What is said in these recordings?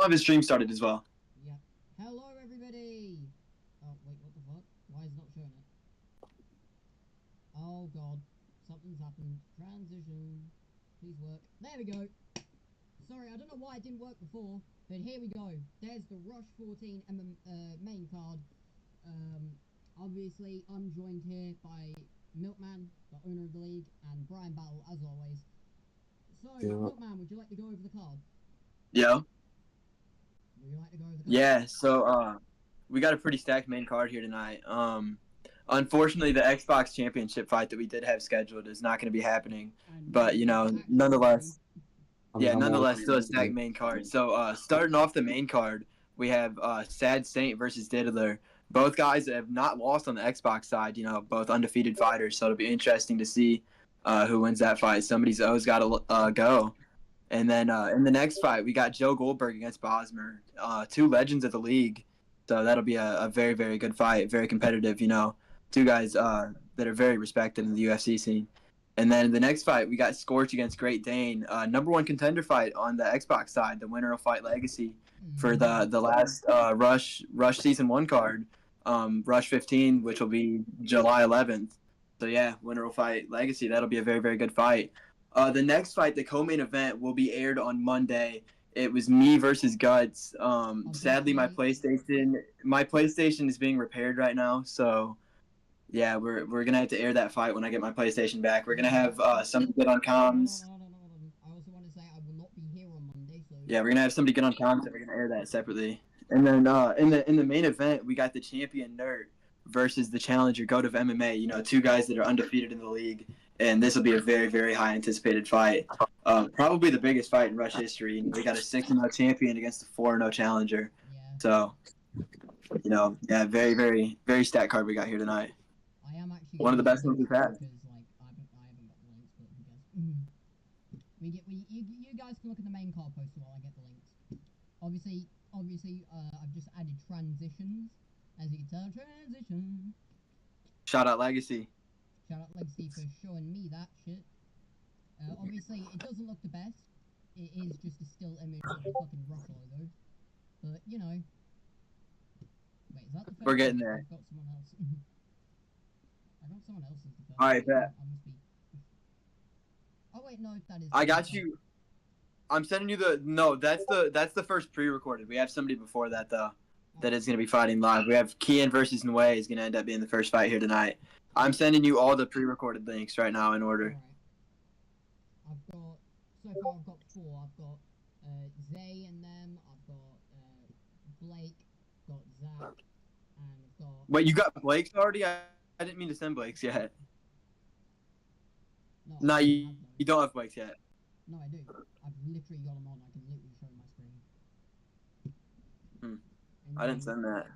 have his stream started as well. Yeah. Hello, everybody. Oh, wait, what the fuck? Why is it not showing it? Oh, God. Something's happened. Transition. Please work. There we go. Sorry, I don't know why it didn't work before, but here we go. There's the Rush 14 main card. Obviously, I'm joined here by Milkman, the owner of the league, and Bryan Battle, as always. So, Yeah. Milkman, would you like to go over the card? Yeah. Would you like to go over the card? Yeah. So we got a pretty stacked main card here tonight. Unfortunately, the Xbox Championship fight that we did have scheduled is not going to be happening. But nonetheless. Yeah, nonetheless, still a stacked main card. So starting off the main card, we have Sad Saint versus Diddler. Both guys have not lost on the Xbox side, both undefeated fighters. So it'll be interesting to see who wins that fight. Somebody's O's got to go. And then in the next fight, we got Joe Goldberg against Bosmer, two legends of the league. So that'll be a very, very good fight, very competitive, two guys that are very respected in the UFC scene. And then in the next fight, we got Scorch against Great Dane, number one contender fight on the Xbox side. The winner will fight Legacy for the last Rush Season 1 card, Rush 15, which will be July 11th. So yeah, winner will fight Legacy. That'll be a very, very good fight. The next fight, the co-main event, will be aired on Monday. It was me versus Guts. Sadly, my PlayStation is being repaired right now, so yeah, we're gonna have to air that fight when I get my PlayStation back. We're gonna have somebody get on comms. I also want to say I will not be here on Monday, so Yeah, we're gonna have somebody get on comms, and we're gonna air that separately. And then in the main event, we got the champion Nurt versus the challenger Goat of MMA. Two guys that are undefeated in the league, and this will be a very, very high anticipated fight. Probably the biggest fight in Rush history. We got a 6-0 champion against a 4-0 challenger. yeah. So, yeah, very, very, very stacked card we got here tonight. I am actually One of the best ones we've had. Because I haven't got the links, but who cares? You guys can look at the main card poster while I get the links. Obviously, I've just added transitions, as you can tell. Transition. Shout out Legacy. Shout out Legacy for showing me that shit. Obviously, it doesn't look the best. It is just a still image of the fucking Rush logo. But, Wait, is that the first? We're getting there. I've got someone else. I got someone else as the first. Alright, bet. I must be... Oh, wait, no, that is... I got you. I'm sending you the... No, that's the first pre-recorded. We have somebody before that, though, that is going to be fighting live. We have Kian versus Nue is going to end up being the first fight here tonight. I'm sending you all the pre-recorded links right now in order. Right. So far I've got 4. I've got Zay and them, I've got Blake, got Zach, and I've got... Wait, you got Blake's already? I didn't mean to send Blake's yet. No, you don't have Blake's yet. No, I do. I've literally got them on. I can literally show my screen. I didn't send that.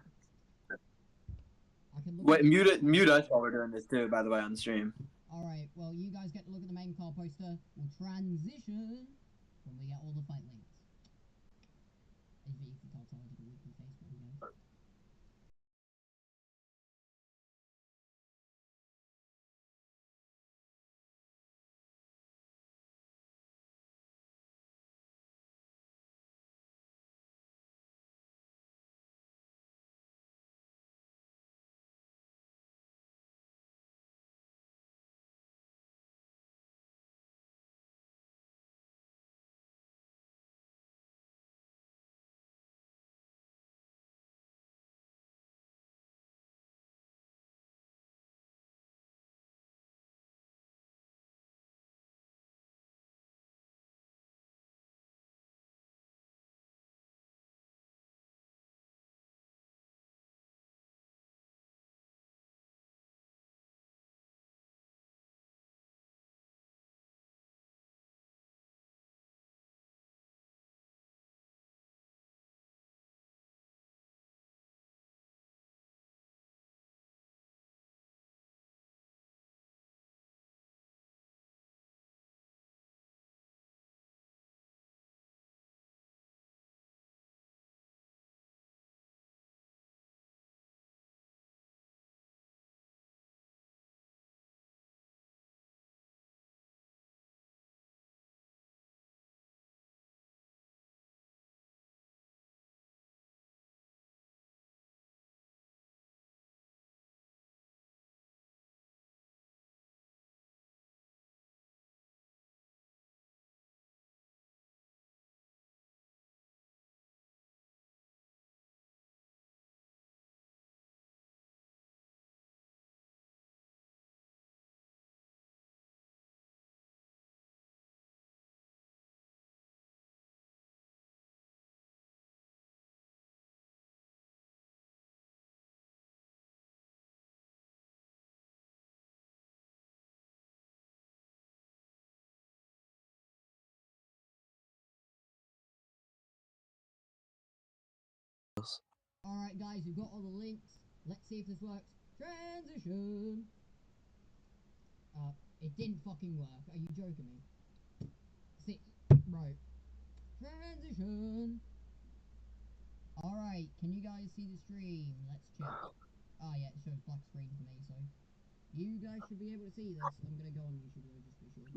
I can look Wait, mute us while we're doing this too, by the way, on the stream. Alright, well, you guys get to look at the main card poster. We'll transition when we get all the fight links. If you can't tell, I did a weekly face, but who knows. Alright guys, we've got all the links. Let's see if this works. Transition! It didn't fucking work. Are you joking me? See, bro. Transition! Alright, can you guys see the stream? Let's check. Oh yeah, it shows black screen for me, so... You guys should be able to see this. I'm gonna go on YouTube though, just to be sure.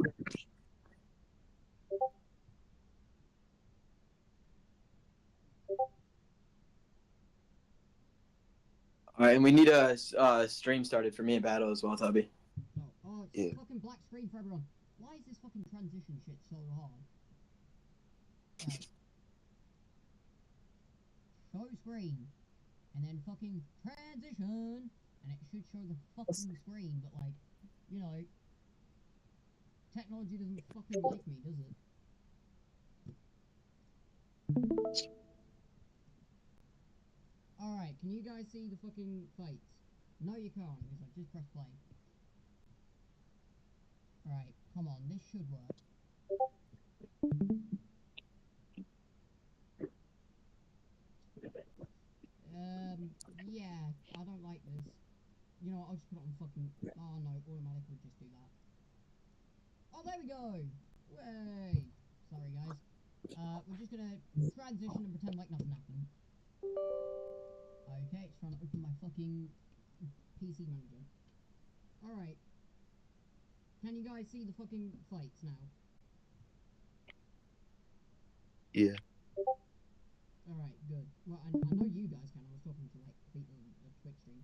All right, and we need a stream started for me and Battle as well, Toby. Oh, it's fucking black screen for everyone. Why is this fucking transition shit so hard? Right. Show screen. And then fucking transition. And it should show the fucking screen, but like, you know, technology doesn't fucking like me, does it? Alright, can you guys see the fucking fights? No, you can't, because I just pressed play. Alright, come on, this should work. Yeah, I don't like this. You know what, I'll just put it on fucking... Oh no, automatic would just do that. Oh, there we go! Way! Sorry, guys. We're just gonna transition and pretend like nothing happened. Okay, it's trying to open my fucking PC manager. Alright. Can you guys see the fucking fights now? Yeah. Alright, good. Well, I know you guys can. I was talking to, like, people in the Twitch stream.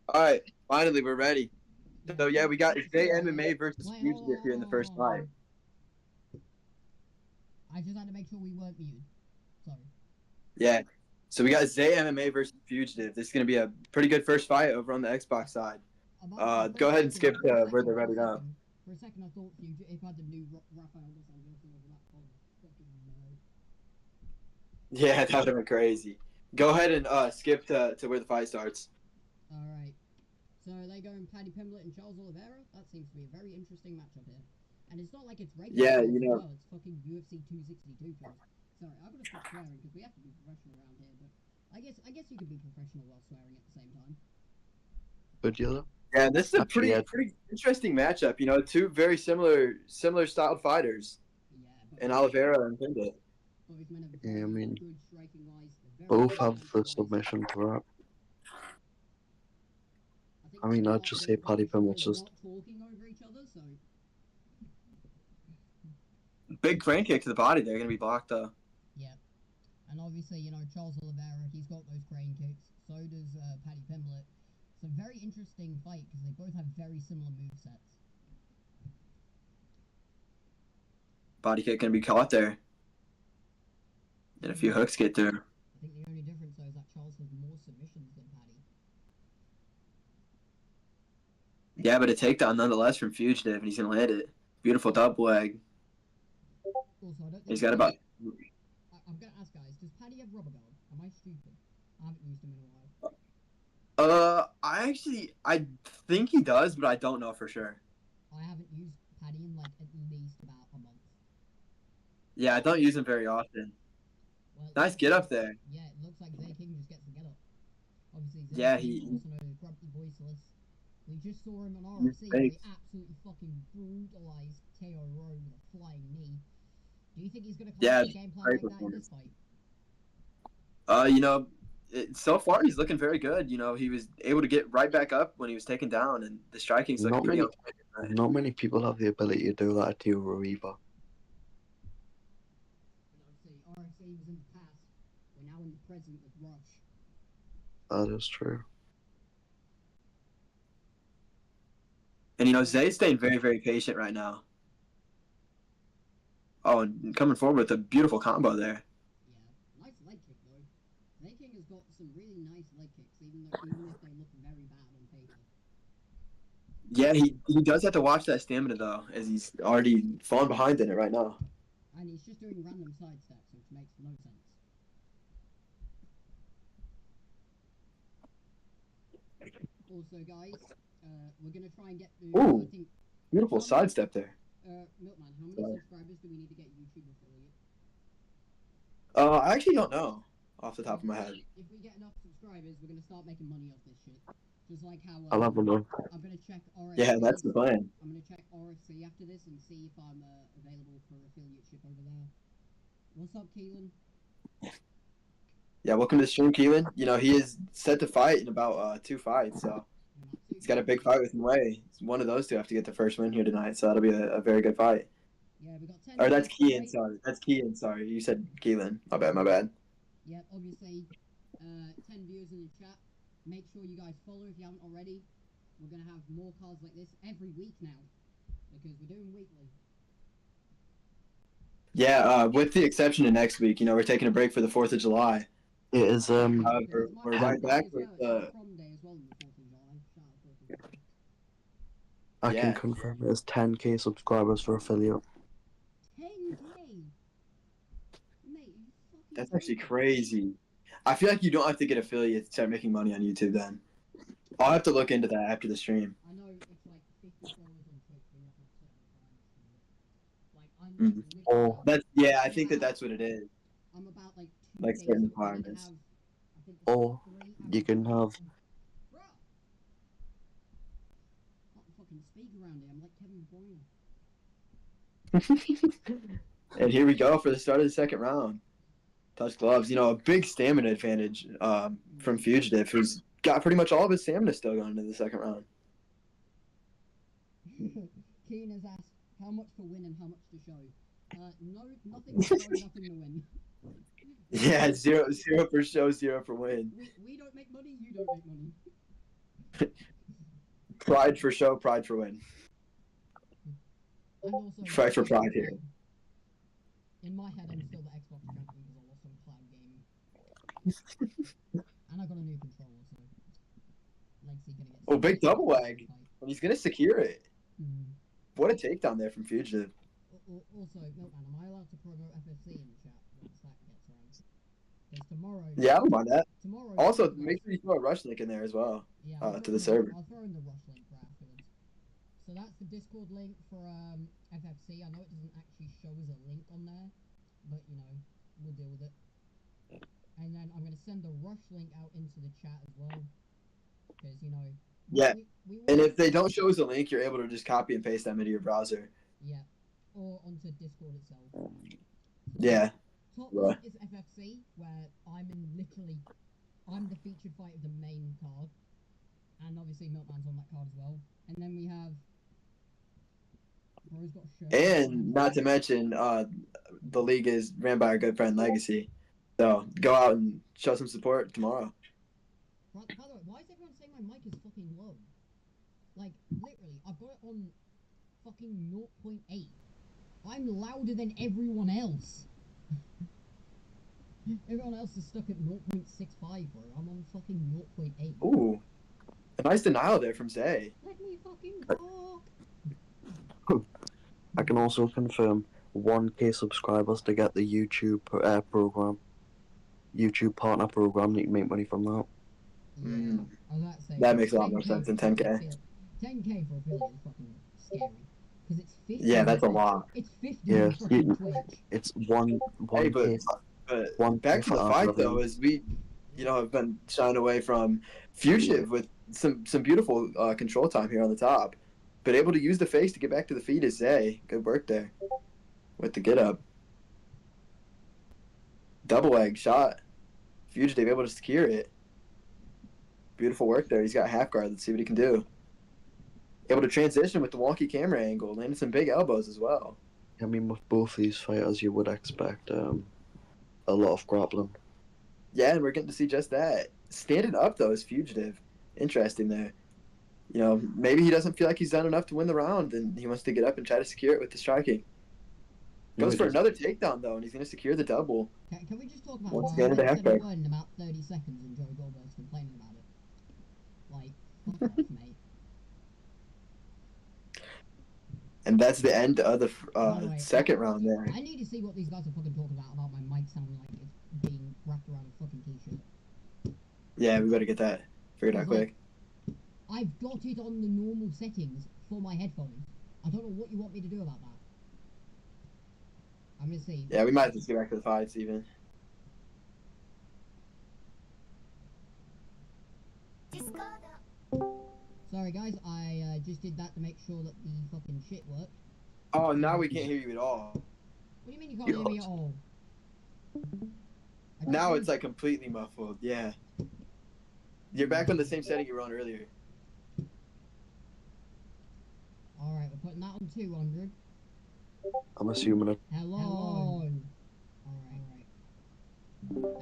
All right, finally we're ready. Yeah, So yeah, we got Zay MMA versus Wait, Fugitive here in the first fight. I just had to make sure we weren't muted. Sorry. Yeah. So we got Zay MMA versus Fugitive. This is gonna be a pretty good first fight over on the Xbox side. Go ahead and skip to where they're ready now. For a second, I thought Fugitive had the new Rafael dos Anjos over that fucking Yeah, that would have been crazy. Go ahead and skip to where the fight starts. Alright. So they go in Paddy Pimblett and Charles Oliveira. That seems to be a very interesting matchup here. And it's not like it's regular. Yeah, Charles you know. as well. It's fucking UFC 262 Charles. Sorry, I'm gonna stop swearing because we have to be professional around here. But I guess you can be professional while swearing at the same time. Good deal. Yeah, this is a pretty interesting matchup. You know, two very similar styled fighters. Yeah. And Oliveira and Pimblett. Yeah, I mean, both have the submission threat. I mean, I'd just say Paddy Pimblett's just... talking over each other, so... Big crane kick to the body. They're gonna be blocked though. Yeah, and obviously, you know, Charles Oliveira, he's got those crane kicks. So does Paddy Pimblett. It's a very interesting fight because they both have very similar movesets. Body kick gonna be caught there. And a few hooks get through. I think the only difference though is that Charles has more submissions than Paddy. Yeah, but a takedown nonetheless from Fugitive, and he's gonna land it. Beautiful double leg. Also, I don't think He's got about. I'm gonna ask guys, does Paddy have rubber guard? Am I stupid? I haven't used him in a while. I think he does, but I don't know for sure. I haven't used Paddy in like at least about a month. Yeah, I don't use him very often. Well, Nice get up there. Yeah, it looks like Zay King just gets the get up. Obviously, Zay Yeah, King, also known as Grumpy Voiceless. We just saw him on RFC where he absolutely fucking brutalized Teo Rowe with a flying knee. Do you think he's going to come with a game plan like that in this fight? You know, so far he's looking very good. You know, he was able to get right back up when he was taken down, and the striking's looking pretty okay. Not many people have the ability to do that at Teo Rowe either. RFC was in the past. We're now in the present with Rush. That is true. And you know, Zay's staying very, very patient right now. Oh, and coming forward with a beautiful combo there. Yeah, nice leg kick though. Zay King has got some really nice leg kicks, even if they look very bad on paper. Yeah, he does have to watch that stamina though, as he's already falling behind in it right now. And he's just doing random side steps, which makes no sense. Also, guys, we're gonna try and get to. Ooh, I think, beautiful sidestep there. Milkman, how many subscribers do we need to get YouTube I actually don't know off the top of my head. If we get enough subscribers, we're gonna start making money off this shit. Just like how I'll have a look. I'm gonna check RFC. Yeah, that's the plan. I'm gonna check RFC after this and see if I'm available for affiliateship over there. What's up, Keelan? Yeah, welcome to the stream, Keelan. You know, he is set to fight in about 2 fights, so he's got a big fight with Nwei. One of those two have to get the first win here tonight, so that'll be a very good fight. Yeah, we got 10. Or that's Kean, sorry. That's Kean, sorry. You said Keelan. My bad. Yep, obviously, 10 viewers in the chat. Make sure you guys follow if you haven't already. We're gonna have more cards like this every week now, because we're doing weekly. Yeah, with the exception of next week, you know, we're taking a break for the 4th of July. It is However, we're right back with prom day as well on the 4th of July. Shout out 4th of July. I Yeah. can confirm it is 10k subscribers for affiliate. 10k? Mate, you fucking That's actually crazy. I feel like you don't have to get affiliates to start making money on YouTube then. I'll have to look into that after the stream. I know it's like 50 followers on Twitch, but you have to have certain requirements to do it. Like, I'm Mhm. literally- Oh. I think that's what it is. I'm about like 2 Like days certain away. I requirements. have, I think, Or 3 you can have Bro! Got the fucking speak around here. I'm like Kevin Bryan. And here we go for the start of the second round. Touch gloves. You know, a big stamina advantage from Fugitive, who's got pretty much all of his stamina still going into the second round. Keen has asked how much for win and how much to show. Nothing to show, nothing to win. Yeah, zero for show, 0 for win. We don't make money, you don't make money. Pride for show, pride for win. And also, Fight for pride here. In my head, I'm still the Xbox champion because I lost on cloud gaming. And I got a new controller, so Legacy gonna get. Oh, big double leg. And he's gonna secure it. Mm. What a takedown there from Fugitive. Also, Milkman, am I allowed to promote FFC in the chat once that gets around? Because tomorrow. Yeah, I don't mind that. Tomorrow. Also, make sure you throw a rush link in there as well. Yeah, to the server. I'll throw in the rush link for afterwards. So that's the Discord link for FFC. I know it doesn't actually show as a link on there, but you know, we'll deal with it. And then I'm gonna send the rush link out into the chat as well, because you know. Yeah. We And if they don't show us a link, you're able to just copy and paste them into your browser. Yeah, or onto Discord itself. Yeah. Top Right. one is FFC, where I'm the featured fight of the main card, and obviously Milkman's on that card as well. And then we have. Bro's got a shirt. And not to mention, the league is ran by our good friend Legacy. So go out and show some support tomorrow. By the way, why is everyone saying my mic is fucking low? Like, literally, I've got it on fucking 0.8. I'm louder than everyone else. Everyone else is stuck at 0.65, bro. I'm on fucking 0.8. Ooh. A nice denial there from Zay. Let me fucking talk. I can also confirm 1k subscribers to get the YouTube program. YouTube partner program, you can make money from that. Yeah, Mm. I was about to say, That makes a lot more 10K sense than for 10K. 10k for affiliate is fucking scary. Because it's 50. Yeah, that's a on- lot. It's 50 Yeah, on fucking Twitch. It's 1k. Hey, but back to the fight though, is we, you know, have been shying away from Fugitive with some beautiful control time here on the top, but able to use the face to get back to the feet is Zay. Good work there with the get up. Double leg shot. Fugitive able to secure it. Beautiful work there. He's got half guard. Let's see what he can do. Able to transition with the wonky camera angle. Landed some big elbows as well. I mean, with both these fighters, you would expect a lot of grappling. Yeah, and we're getting to see just that. Standing up, though, is Fugitive. Interesting there. You know, maybe he doesn't feel like he's done enough to win the round, and he wants to get up and try to secure it with the striking. Goes for another takedown, though, and he's going to secure the double. Can we just talk about Once how again, I the said half a guard. word in about 30 seconds and Joey Goldberg's complaining about it? Like, fuck off, mate. And that's the end of the By the way, second round there. I need to see what these guys are fucking talking about my mic sounding like it's being wrapped around a fucking t-shirt. Yeah, we better get that figured out quick. I've got it on the normal settings for my headphones. I don't know what you want me to do about that. I'm gonna see. Yeah, we might just get back to the fights even. Sorry guys, I just did that to make sure that the fucking shit worked. Oh, now we can't hear you at all. What do you mean you can't hear me at all? Now it's like completely muffled. Yeah. You're back on the same setting you were on earlier. Alright, we're putting that on 200. I'm assuming it. Hello. Alright.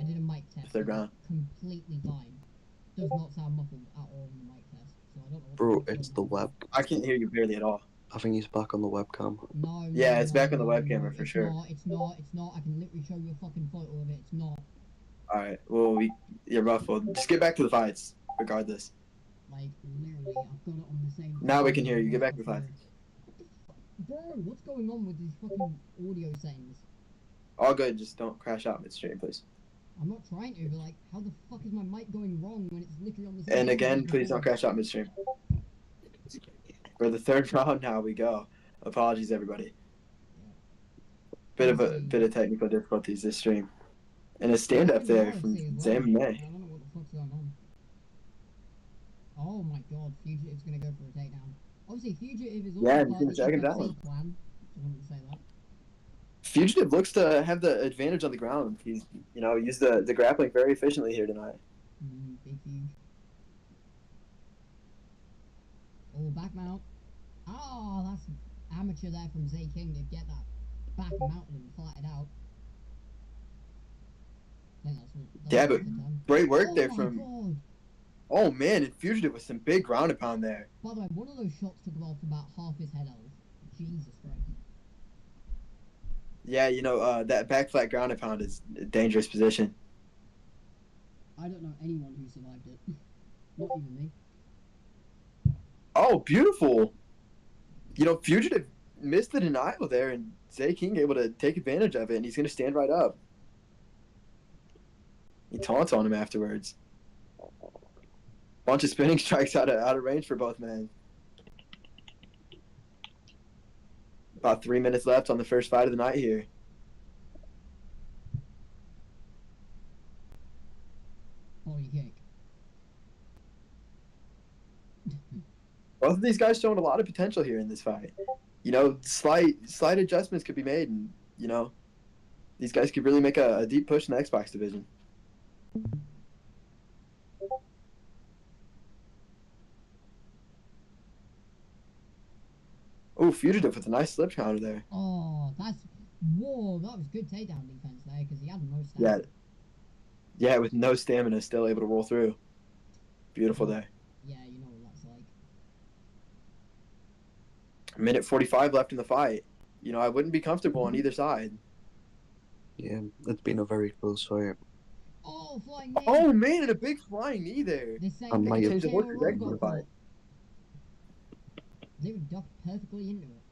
I did a mic test. Third round. Completely fine. Does not sound muffled at all in the mic test. So I don't know. Bro, it's the web. I can't hear you barely at all. I think he's back on the webcam. No. Yeah, it's back on the webcam for sure. It's not. I can literally show you a fucking photo of it. It's not. Alright, well, you're muffled. Just get back to the fights, regardless. Like, literally, I've got it on the same. Now we can hear you. Get back to the fights. Bro, what's going on with these fucking audio settings? All good, just don't crash out midstream, please. I'm not trying to, but like, how the fuck is my mic going wrong when it's literally on the same? And again, please don't crash out midstream. For the third round, now we go. Apologies, everybody. Bit of technical difficulties this stream, and a stand up there from Sam May. I don't know what the fuck's going on. Oh my god, Fugitive's gonna go for a takedown. Obviously, Fugitive is also Yeah, part he's of gonna the check him UFC down. clan. Just wanted to say that. Fugitive looks to have the advantage on the ground. He's, used the grappling very efficiently here tonight. Big Fuge. Oh, back mount. Oh, that's amateur there from Z King to get that back mounted and flatted out. I think that's Yeah, but the term. great work there Oh my from. God. Oh man, and Fugitive with some big ground and pound there. By the way, one of those shots took him off about half his head health. Jesus Christ. Yeah, that back flat ground and pound is a dangerous position. I don't know anyone who survived it. Not even me. Oh, beautiful. Fugitive missed the denial there, and Zay King able to take advantage of it, and he's going to stand right up. He taunts on him afterwards. Bunch of spinning strikes out of range for both men. About 3 minutes left on the first fight of the night here. Body kick. Both of these guys showing a lot of potential here in this fight. Slight adjustments could be made, and these guys could really make a deep push in the Xbox division. Oh, Fugitive with a nice slip counter there. Oh, whoa, that was good takedown defense there because he had no Yeah. stamina. Yeah, with no stamina, still able to roll through. Beautiful there. Yeah, you know what that's like. Minute 45 left in the fight. I wouldn't be comfortable on either side. Yeah, it's been a very close fight. Oh, flying knee. Oh, man, and a big flying knee there. This same I might have- Change the whole trajectory of the fight. They were ducked perfectly into it.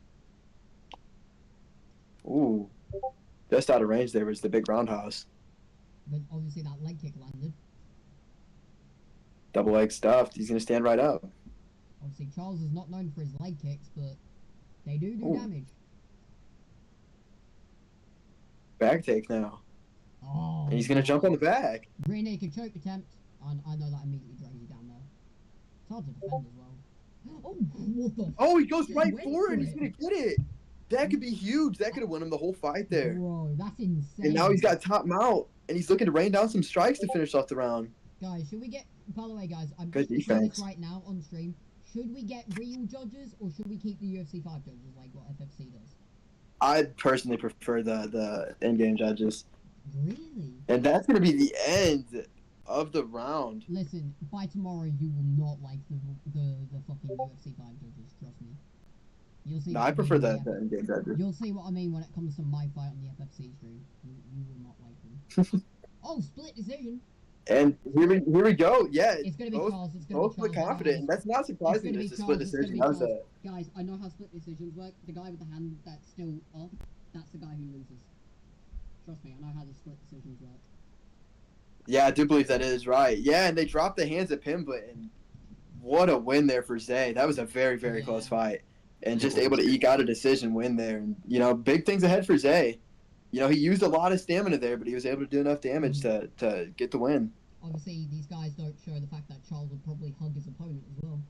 Ooh. Just out of range there was the big roundhouse. But obviously that leg kick landed. Double leg stuffed. He's going to stand right up. Obviously Charles is not known for his leg kicks, but they do Ooh. damage. Back take now. Oh. And he's going to jump on the back. Rear naked choke attempt. I know that immediately drags you down there. It's hard to defend as well. Oh, what the? Oh, he goes Just right went for it. for He's it. going to get it. That could be huge. That could have won him the whole fight there. Bro, that's insane. And now he's got top mount. And he's looking to rain down some strikes to finish off the round. Guys, should we get... By the way, guys, I'm Good just saying defense. this right now on stream. Should we get real judges or should we keep the UFC 5 judges like what FFC does? I'd personally prefer the in-game judges. Really? And that's going to be the end of the round. Listen, by tomorrow you will not like the fucking UFC 5 judges, trust me. You'll see. No, what I prefer mean the in-game judges. You'll see what I mean when it comes to my fight on the FFC stream. You will not like them. Oh, split decision. And here we go. Yeah, It's gonna be both, Charles. It's gonna both be look Charles. confident, and that's not surprising. gonna be It's a split Charles, it's gonna decision. be That was Charles. a Guys, I know how split decisions work. The guy with the hand that's still off, that's the guy who loses. Trust me, I know how the split decisions work. yeah. I do believe that is right. Yeah, and they dropped the hands of Pimblett, and what a win there for Zay. That was a very very Yeah. close fight, and just able to eke out a decision win there. And big things ahead for Zay. He used a lot of stamina there, but he was able to do enough damage to get the win. Obviously, these guys don't show the fact that Charles would probably hug his opponent as well.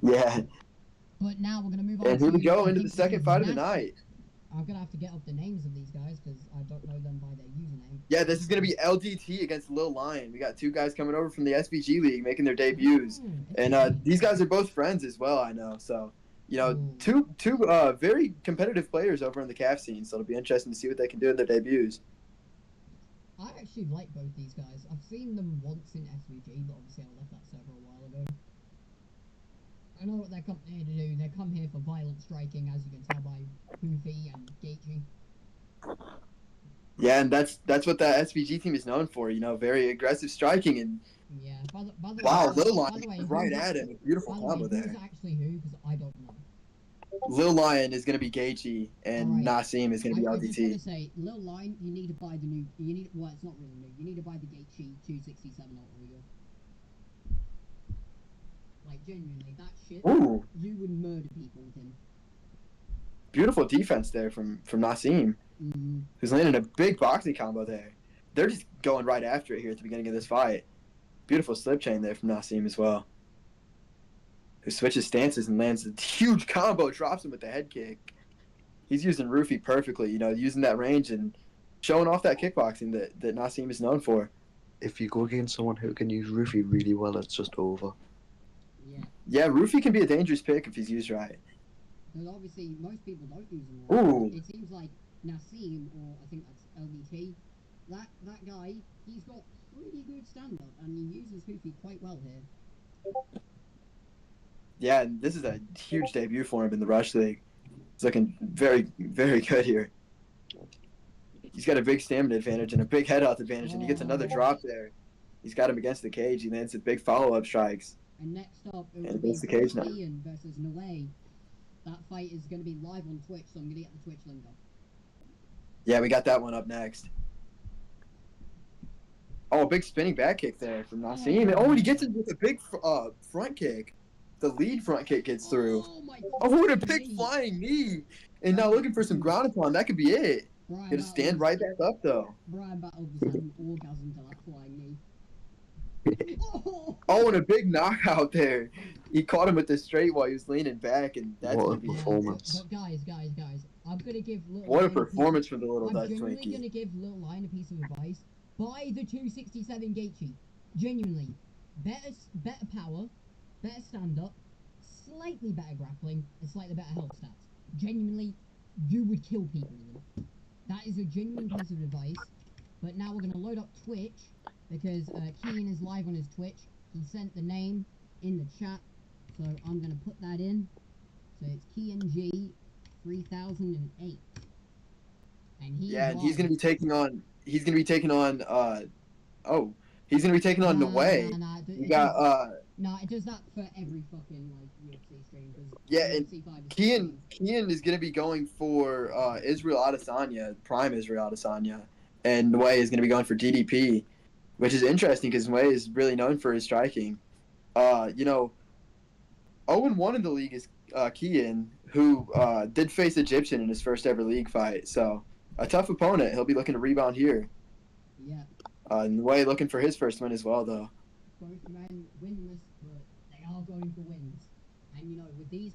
Yeah, But now we're gonna move on and here to. we go I into the think this second is fight of the Nurt. night. I'm gonna have to get up the names of these guys because I don't know them by their username. Yeah, this is going to be LDT against Lil Lion. We got two guys coming over from the SVG League making their debuts. And these guys are both friends as well, I know. So, two very competitive players over in the CAF scene. So it'll be interesting to see what they can do in their debuts. I actually like both these guys. I've seen them once in SVG, but obviously I left that server a while ago. I know what they're come here to do. They come here for violent striking, as you can tell by Poofy and Gaethje. Yeah, and that's what that SVG team is known for. Very aggressive striking. And Yeah. By the wow, way, Lil by Lion the way, right at him. A beautiful by the way, combo who's there. actually who? Because I don't know. Lil Lion is going to be Gaethje, and Alright. Nassim is going to be I just want to LDT. say, Lil Line, you need to buy the new. Well, it's not really new. You need to buy the Gaethje 267 Ultra Eagle. Like genuinely, that shit. Ooh, You would murder people with him. beautiful defense there from Nassim, who's landing a big boxing combo there. They're just going right after it here at the beginning of this fight. Beautiful slip chain there from Nassim as well, who switches stances and lands a huge combo, drops him with the head kick. He's using Roofy perfectly, using that range and showing off that kickboxing that Nassim is known for. If you go against someone who can use Roofy really well, it's just over. Yeah. Yeah, Roofy can be a dangerous pick if he's used right. Because obviously, most people don't use him Ooh. right. It seems like Nassim, or I think that's LDT, that guy, he's got pretty good stand-up, and he uses Hoofy quite well here. Yeah, and this is a huge debut for him in the Rush League. He's looking very, very good here. He's got a big stamina advantage and a big head-out advantage, and he gets another drop there. He's got him against the cage. He lands with big follow-up strikes. And next up, it And will be against the cage now. Bryan versus Noe. That fight is going to be live on Twitch, so I'm going to get the Twitch link up. Yeah, we got that one up next. Oh, a big spinning back kick there from Nassim. Oh, and he gets it with a big front kick. The lead front kick gets through. Oh, and a big flying knee. And now looking for some ground and pound. That could be it. Gonna stand right back up, though. Bryan Battle just had an orgasm to that flying knee. Oh, and a big knockout there. He caught him with the straight while he was leaning back, and that's What a gonna be performance. But guys, I'm gonna give Little What a Lion performance from the little I'm Dutch genuinely Twinkie. gonna give Little Lion a piece of advice. Buy the 267 Gaethje. Genuinely, better power, better stand up, slightly better grappling, and slightly better health stats. Genuinely, you would kill people with them. That is a genuine piece of advice. But now we're gonna load up Twitch because Kean is live on his Twitch. He sent the name in the chat, so I'm gonna put that in. So it's KeanG 3008. And he's he's gonna be taking on. He's gonna be taking on. He's gonna be taking on Nway. We got No, it does that for every fucking like UFC stream. Yeah, and Kean is gonna be going for Israel Adesanya, Prime Israel Adesanya, and Nway is gonna be going for DDP, which is interesting because Nway is really known for his striking. 0-1 in the league is Kean, who did face Egyptian in his first ever league fight. So a tough opponent. He'll be looking to rebound here. Yeah. Nway looking for his first win as well, though. Both men winless, but they are going for wins. And with these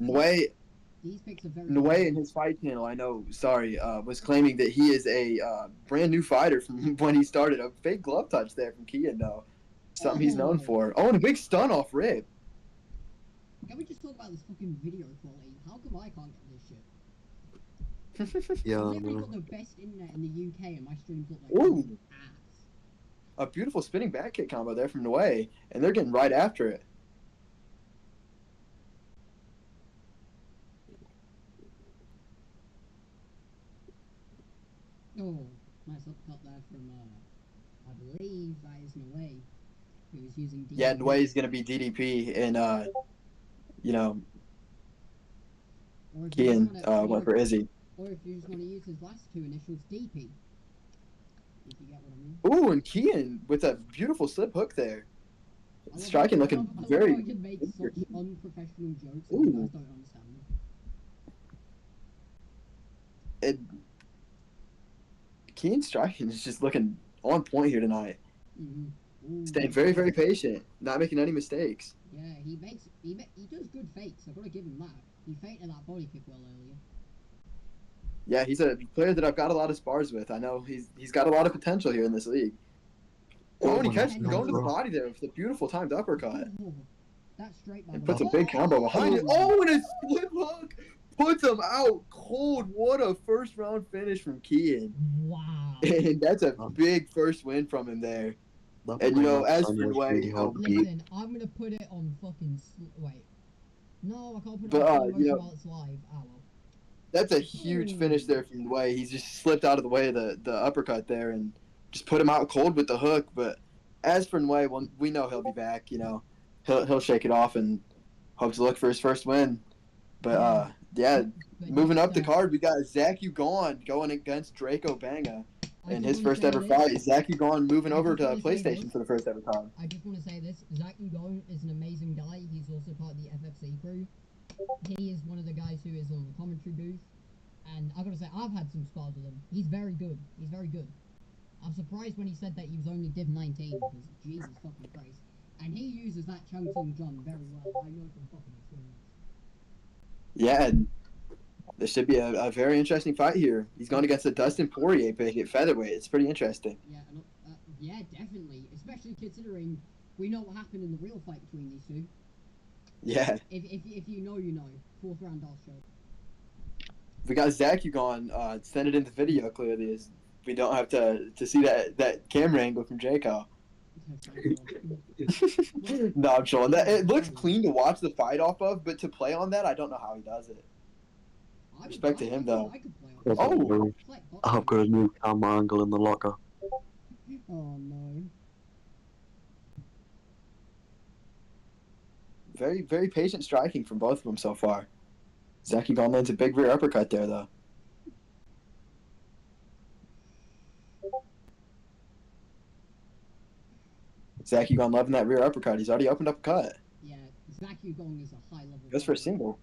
picks are very. Nway in his fight channel, I know, was claiming that he is a brand new fighter from when he started. A fake glove touch there from Kean, though. Something he's known for. Oh, and a big stun off rib. Can we just talk about this fucking video quality? How come I can't get this shit? Yeah, I've got the best internet in the UK, and my streams look like ass. A beautiful spinning back kick combo there from Nway, and they're getting right after it. Oh, nice upcut there from, I believe that is Nway, who is using DDP. Yeah, Nway is going to be DDP, and, Kean went for Izzy. Or if you just want to use his last two initials, DP. If you get what I mean. Ooh, and Kean with a beautiful slip hook there. Striking looking very... I can make such unprofessional jokes, Ooh. you guys don't understand them. Kean's striking is just looking on point here tonight. Mm-hmm. Ooh. Staying very, very patient, not making any mistakes. Yeah, he does good fakes. I've got to give him that. He faked that body kick well earlier. Yeah, he's a player that I've got a lot of spars with. I know he's got a lot of potential here in this league. Oh, and he catches him going to the body there with a beautiful timed uppercut. Ooh, that's straight by And the puts a way. big combo behind it. Oh, and a split hook puts him out cold. What a first round finish from Kean. Wow. And that's a big first win from him there. And you know, as for Wei, listen, I'm gonna put it on fucking wait. No, I can't put it But, on you know, while it's live. Oh well. that's a huge finish there from Wei. He's just slipped out of the way of the uppercut there and just put him out cold with the hook. But as for Wei, well, we know he'll be back. You know, he'll shake it off and hope to look for his first win. But yeah, moving up the card, we got Zach Ugon going against Draco Banga in his first ever fight. Zach Ugon moving over to PlayStation for the first ever time. I just want to say this: Zach Ugon is an amazing guy. He's also part of the FFC crew. He is one of the guys who is on the commentary booth, and I gotta say, I've had some spars with him. He's very good. He's very good. I'm surprised when he said that he was only Div 19 because Jesus fucking Christ. And he uses that Chang Sung John very well. I know from fucking experience. Yeah, and this should be a very interesting fight here. He's going against a Dustin Poirier pick at featherweight. It's pretty interesting. Yeah, yeah, definitely. Especially considering we know what happened in the real fight between these two. Yeah. If you know, you know. Fourth round Darth show. We got Zach Ugon send it into video clearly. As we don't have to see that camera angle from Jaco. No, I'm sure. It looks clean to watch the fight off of, but to play on that, I don't know how he does it. Respect to him, though. Oh! I've got a new camera angle in the locker. Oh, no. Very, very patient striking from both of them so far. Zach Ugon lands a big rear uppercut there, though. Zach Ugon loving that rear uppercut. He's already opened up a cut. Yeah, Zach Ugon is a high level. Goes for a single.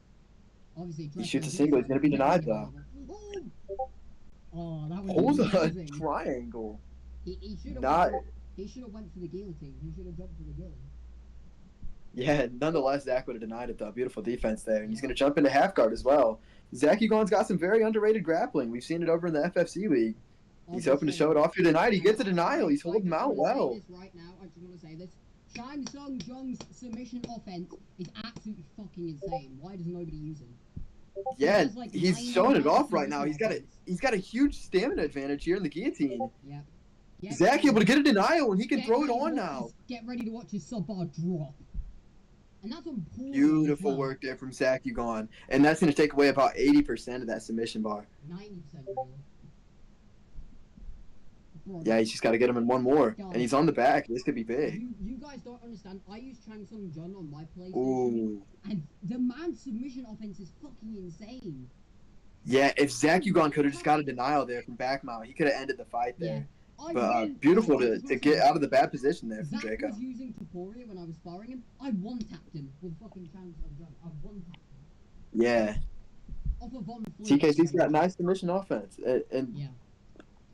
Obviously, he shoots a single. He's going to be denied, though. Oh, that was Hold amazing. a triangle. He should have went for the guillotine. He should have jumped for the guillotine. Yeah, nonetheless, Zach would have denied it, though. Beautiful defense there. And he's going to jump into half guard as well. Zach Ugon's got some very underrated grappling. We've seen it over in the FFC League. He's hoping to show it off here tonight. He gets a denial. He's holding him out well. Right now, I just want to say this. Shang Tsung Jung's submission offense is absolutely fucking insane. Why does nobody use him? Yeah, he's showing it off right now. He's got a huge stamina advantage here in the guillotine. Yeah. Zach able to get a denial, and he can throw it on now. Get ready to watch his sub bar drop. And that's on Poirier. Beautiful work there from Zach Ugon. And that's going to take away about 80% of that submission bar. 90% really. Bro, yeah, he's just got to get him in one more. And he's on the back. This could be big. You guys don't understand. I use Chang Sung Jun on my PlayStation. Ooh. And the man's submission offense is fucking insane. Yeah, if Zach Ugon could have just got a denial there from back mount, he could have ended the fight there. Yeah. But beautiful to get out of the bad position there from Jacob. Was using Topuria when I was sparring him. I one-tapped him with fucking Chang Sung Jun. I one-tapped him. Yeah. Off of Von TKC's got nice submission offense. And yeah.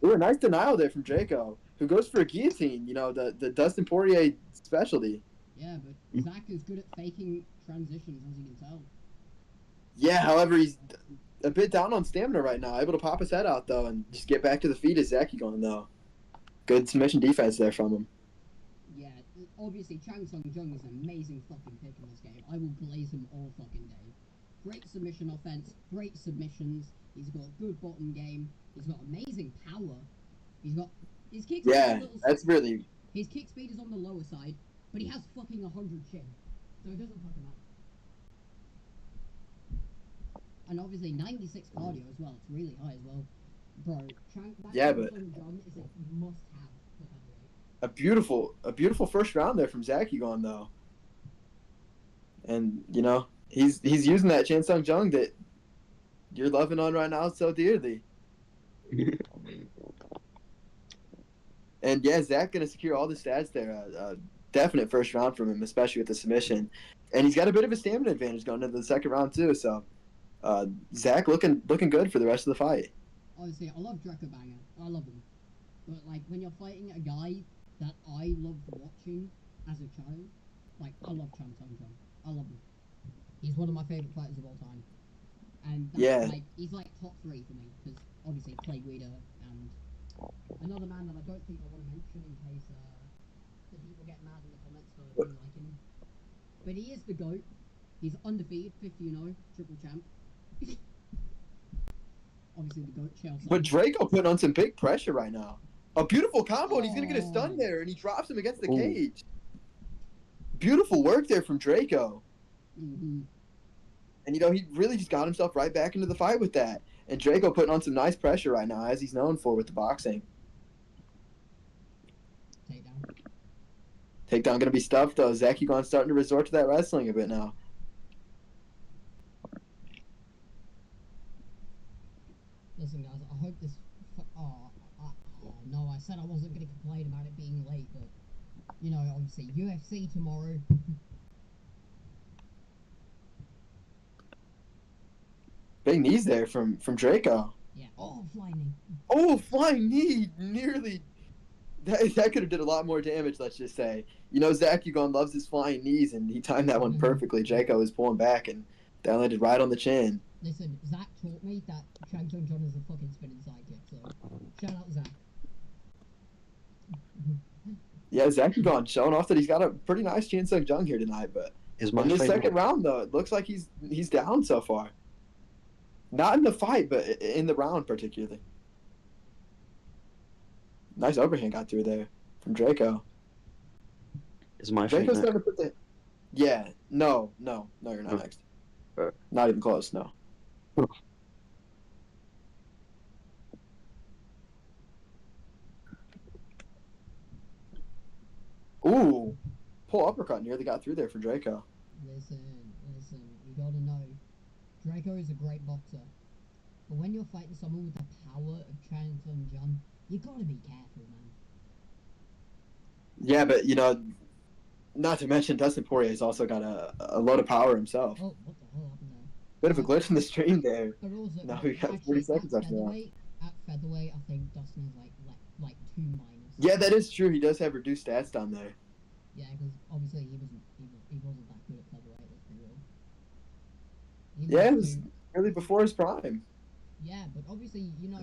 Ooh, a nice denial there from Jaco, who goes for a guillotine, you know, the Dustin Poirier specialty. Yeah, but Zach is good at faking transitions, as you can tell. Yeah, however, he's a bit down on stamina right now. Able to pop his head out, though, and just get back to the feet as Zach going, though. Good submission defense there from him. Yeah, obviously, Chang Sung Jung is an amazing fucking pick in this game. I will glaze him all fucking day. Great submission offense, great submissions. He's got good bottom game. He's got amazing power. He's got his kick. Yeah, that's really. His kick speed is on the lower side, but he has fucking 100 chin, so it doesn't fucking matter. And obviously 96 cardio as well. It's really high as well, bro. Yeah, but John is a must-have for heavyweight. A beautiful first round there from Zach Ugon though, and you know he's using that Chan Sung Jung that you're loving on right now so dearly. And yeah, Zach gonna secure all the stats there. Definite first round from him, especially with the submission. And he's got a bit of a stamina advantage going into the second round too. So Zach looking good for the rest of the fight. Honestly, I love Draco Banger. I love him. But like when you're fighting a guy that I loved watching as a child. Like, I love Chan Sung Jung. I love him. He's one of my favourite fighters of all time. And that's Yeah. like, he's like top 3 for me, because obviously Clay Guida and another man that I don't think I want to mention in case the people get mad in the comments for me liking him. But he is the GOAT. He's undefeated, 50-0, triple champ. Obviously the GOAT, Chael But Sonnen. Draco putting on some big pressure right now. A beautiful combo, and he's going to get a stun there, and he drops him against the cage. Beautiful work there from Draco. Mm-hmm. And, you know, he really just got himself right back into the fight with that. And Draco putting on some nice pressure right now, as he's known for with the boxing. Takedown. Takedown going to be stuffed, though. Zakugan starting to resort to that wrestling a bit now. Listen, guys, I hope this... Oh, no, I said I wasn't going to complain about it being late, but, you know, obviously, UFC tomorrow. Big knees there from Draco. Yeah. Oh, flying knee. Oh, flying knee! Nearly. That could have did a lot more damage, let's just say. You know, Zakugan loves his flying knees, and he timed that one perfectly. Draco was pulling back, and that landed right on the chin. Listen, Zach taught me that Chang Sung John is a fucking spinning sidekick, so shout out Zach. Yeah, Zakugan showing off that he's got a pretty nice Chin Sung Jung here tonight, but Is my in this favorite. second round, though, it looks like he's down so far. Not in the fight, but in the round particularly. Nice overhand got through there from Draco. Is my Draco's favorite. going to put the... Yeah, no, you're not next. Not even close, no. Ooh, pull uppercut nearly got through there for Draco. Listen, you gotta know, Draco is a great boxer, but when you're fighting someone with the power of Chang Sung Jung, you gotta be careful, man. Yeah, but, you know, not to mention Dustin Poirier's also got a load of power himself. Oh, what the hell happened there? Bit of a glitch in the stream there. But also, Now we got 40 actually, seconds at after that. featherweight, I think Dustin is like 2 minus. Yeah, that is true. He does have reduced stats down there. Yeah, because obviously he wasn't that good at featherweight. Let's be real. He Yeah, it lost was to- really before his prime. Yeah, but obviously, you know,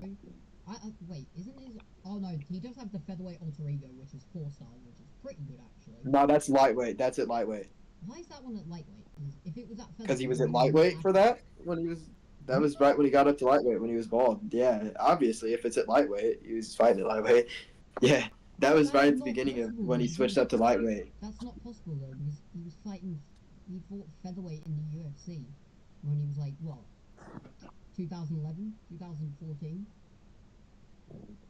wait, isn't his? Oh no, he does have the featherweight alter ego, which is 4-star, which is pretty good actually. No, that's lightweight. That's at lightweight. Why is that one at lightweight? 'Cause if it was at featherweight, Because he was at then lightweight for that when he was. That was right when he got up to lightweight when he was bald. Yeah, obviously, if it's at lightweight, he was fighting at lightweight. Yeah, that was right at the beginning of when he switched up to lightweight. That's not possible though, because he fought featherweight in the UFC when he was like what, 2011, 2014.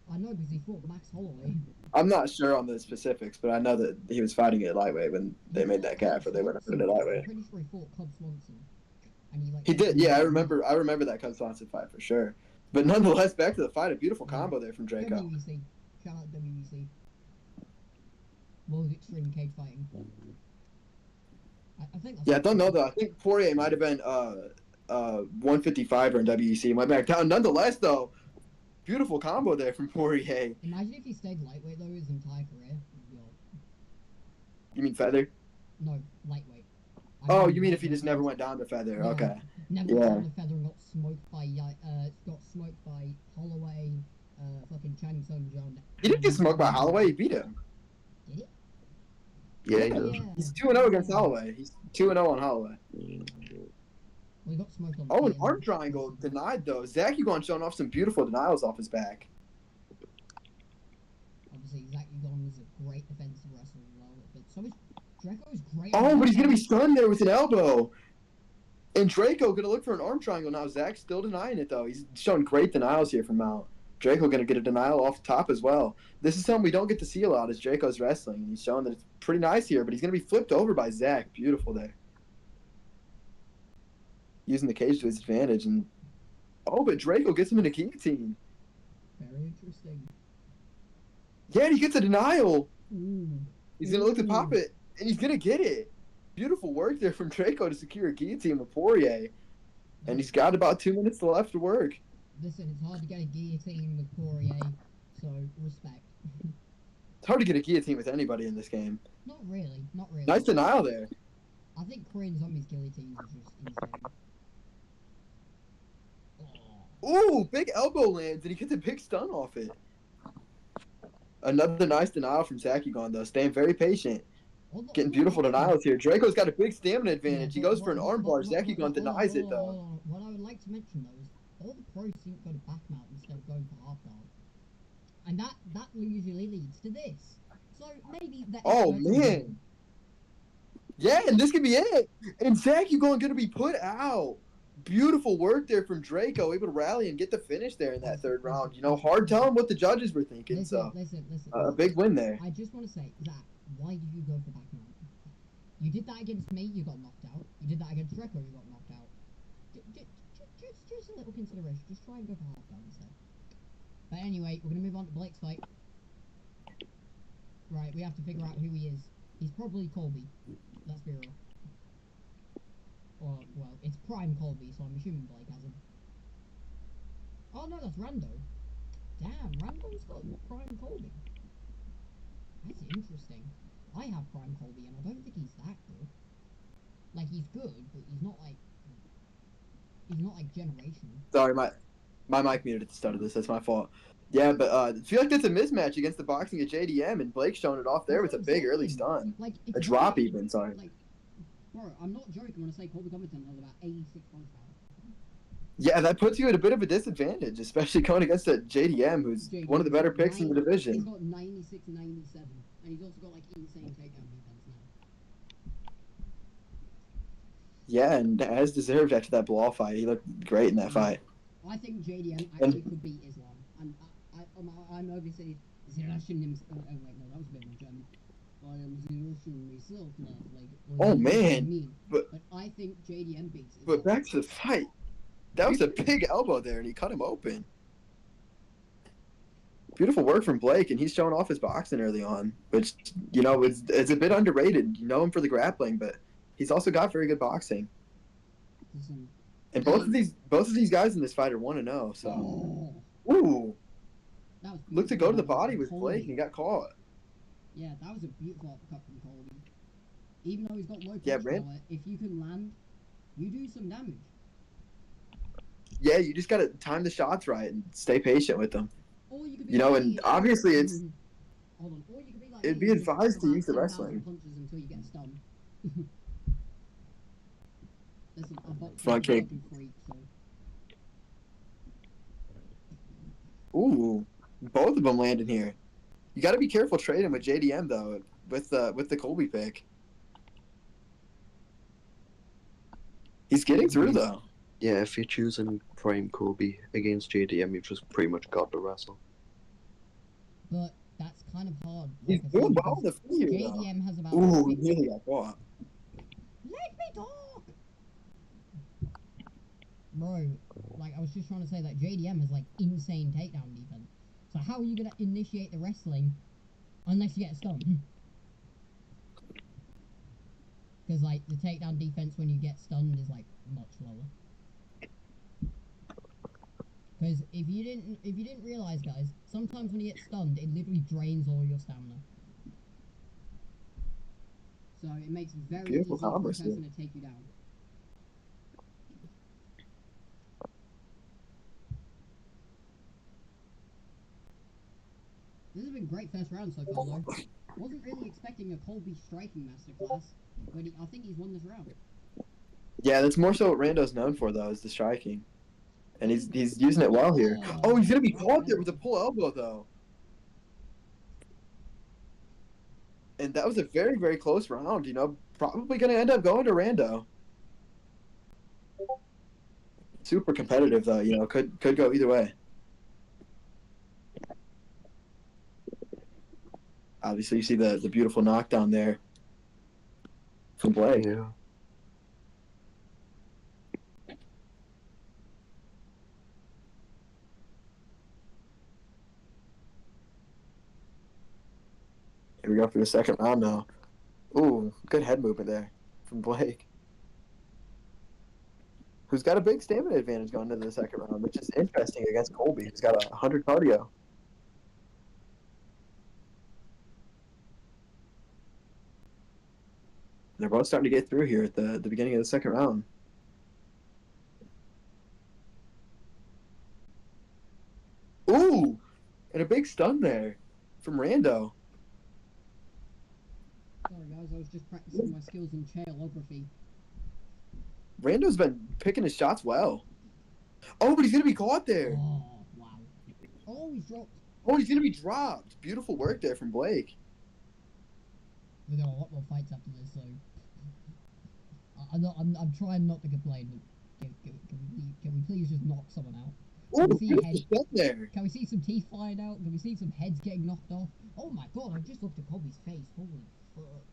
I know because he fought Max Holloway. I'm not sure on the specifics, but I know that he was fighting at lightweight when they made that cap, or they went up to I'm lightweight. pretty sure he fought Cub Swanson. And He did, yeah. I remember that Cub Swanson fight for sure. But nonetheless, back to the fight, a beautiful combo there from Draco. WEC. Shout out WEC. World Extreme Cage Fighting. I think that's Yeah, I don't know though. I think Poirier might have been 155er in WEC. Went back down. Nonetheless, though, beautiful combo there from Poirier. Imagine if he stayed lightweight though his entire career. Yo. You mean feather? No, lightweight. Oh, you mean if he just never went down to feather? No. Okay. Never Yeah. got on the feather and got smoked by Holloway, fucking Chang Sung Jung. He didn't get smoked by Holloway. He beat him. Did he? Yeah, he Yeah. does. He's 2-0 against Holloway. He's 2-0 on Holloway. Well, he got smoked on. Oh, an the arm triangle denied though. Zakugan showing off some beautiful denials off his back. Obviously, Zach Ugon is a great defensive wrestler as well, but so is Draco's great. Oh, but he's gonna be stunned there with an elbow. And Draco gonna look for an arm triangle now. Zach's still denying it though. He's showing great denials here from Mount. Draco gonna get a denial off the top as well. This is something we don't get to see a lot as Draco's wrestling, and he's showing that it's pretty nice here. But he's gonna be flipped over by Zach. Beautiful there. Using the cage to his advantage, and but Draco gets him in a guillotine. Very interesting. Yeah, and he gets a denial. Ooh. He's gonna look to pop it, and he's gonna get it. Beautiful work there from Draco to secure a guillotine with Poirier. And he's got about 2 minutes left to work. Listen, it's hard to get a guillotine with Poirier, so respect. hard to get a guillotine with anybody in this game. Not really. Not really. Nice denial there. I think Korean Zombie's guillotines is just insane. Oh. Ooh, big elbow lands, and he gets a big stun off it. Another nice denial from Sakugan, though, staying very patient. Getting beautiful denials here. Draco's got a big stamina advantage. He goes for an armbar. Sakugan denies it, though. What I would like to mention, though, is all the pros seem to go to back mount instead of going for half guard. And that usually leads to this. So maybe that. Oh, man. Yeah, and this could be it. And Sakugan going to be put out. Beautiful work there from Draco, able to rally and get the finish there in that third round. You know, hard telling what the judges were thinking. Listen. A big win there. I just want to say, Zach, why did you go for back mount? You did that against me, you got knocked out. You did that against Draco, you got knocked out. Just a little consideration. Just try and go for half guard instead. But anyway, we're going to move on to Blake's fight. Right, we have to figure out who he is. He's probably Colby. Let's be real. Or, well, it's Prime Colby, so I'm assuming Blake has him. Oh no, that's Rando. Damn, Rando's got Prime Colby. That's interesting. I have Prime Colby, and I don't think he's that good. Like, he's good, but he's not like generational. Sorry, my mic muted at the start of this. That's my fault. Yeah, but I feel like that's a mismatch against the boxing of JDM, and Blake's showing it off there with a big early stun. Like, A drop even, sorry. Like, bro, I'm not joking when I say Colby Covington has about 86 punch power. Yeah, that puts you at a bit of a disadvantage, especially going against a JDM, who's one of the better picks in the He's division. got 96, 97, and he's also got like insane takedown defense now. Yeah, and as deserved after that blow fight. He looked great in that fight. I think JDM actually could beat Islam, and I'm obviously Russian himself. Oh wait, no, that was a bit more German. I am the Russian myself now. Like, Oh, man. But I think JDM beats Islam. But back to the fight. That was a big elbow there, and he cut him open. Beautiful work from Blake, and he's showing off his boxing early on, which, you know, is a bit underrated. You know him for the grappling, but he's also got very good boxing. Listen, And both of these guys in this fight are 1-0. So, ooh, that was looked to go to the beautiful body with Colby. Blake, and he got caught. Yeah, that was a beautiful uppercut from Colby. Even though he's got low punch Yeah, Brand- power, if you can land, you do some damage. Yeah, you just gotta time the shots right and stay patient with them. Or you could be You know, like, and obviously it's hold on. Or you could be like, it'd be hey, advised to about use the 10,000 wrestling. punches until you get stunned. Listen, I'm boxing Front kick. freak, so. Ooh, both of them landing here. You got to be careful trading with JDM though, with the Colby pick. He's getting through though. Yeah, if you're choosing Prime Kobe against JDM, you've just pretty much got to wrestle. But that's kind of hard. He's Like I doing said, well in the because figure though. JDM has about. Ooh, he nearly got caught. Let me talk. Bro, like I was just trying to say that JDM has like insane takedown defense. So how are you gonna initiate the wrestling unless you get stunned? Because like the takedown defense when you get stunned is like much lower. Because if you didn't realize, guys, sometimes when you get stunned, it literally drains all your stamina. So it makes it very Beautiful easy for a combos, person to take you down. This has been a great first round so far, though. Wasn't really expecting a Colby striking masterclass, but I think he's won this round. Yeah, that's more so what Rando's known for though, is the striking. And he's using it well here. Oh, he's gonna be caught there with a pull elbow though. And that was a very, very close round, you know. Probably gonna end up going to Rando. Super competitive though, you know, could go either way. Obviously you see the beautiful knockdown there from Blake. Yeah. Here we go for the second round now. Ooh, good head movement there from Blake. Who's got a big stamina advantage going into the second round, which is interesting against Colby, who's got 100 cardio. They're both starting to get through here at the beginning of the second round. Ooh, and a big stun there from Rando. Sorry guys, I was just practicing my skills in chairography. Rando's been picking his shots well. Oh, but he's going to be caught there. Oh, wow. Oh, he's dropped. Oh, he's going to be dropped. Beautiful work there from Blake. There are a lot more fights after this, so I'm trying not to complain, but can we please just knock someone out? Oh, Can we see beautiful heads? stun there. Can we see some teeth flying out? Can we see some heads getting knocked off? Oh my god, I just looked at Kobe's face. Holy fuck.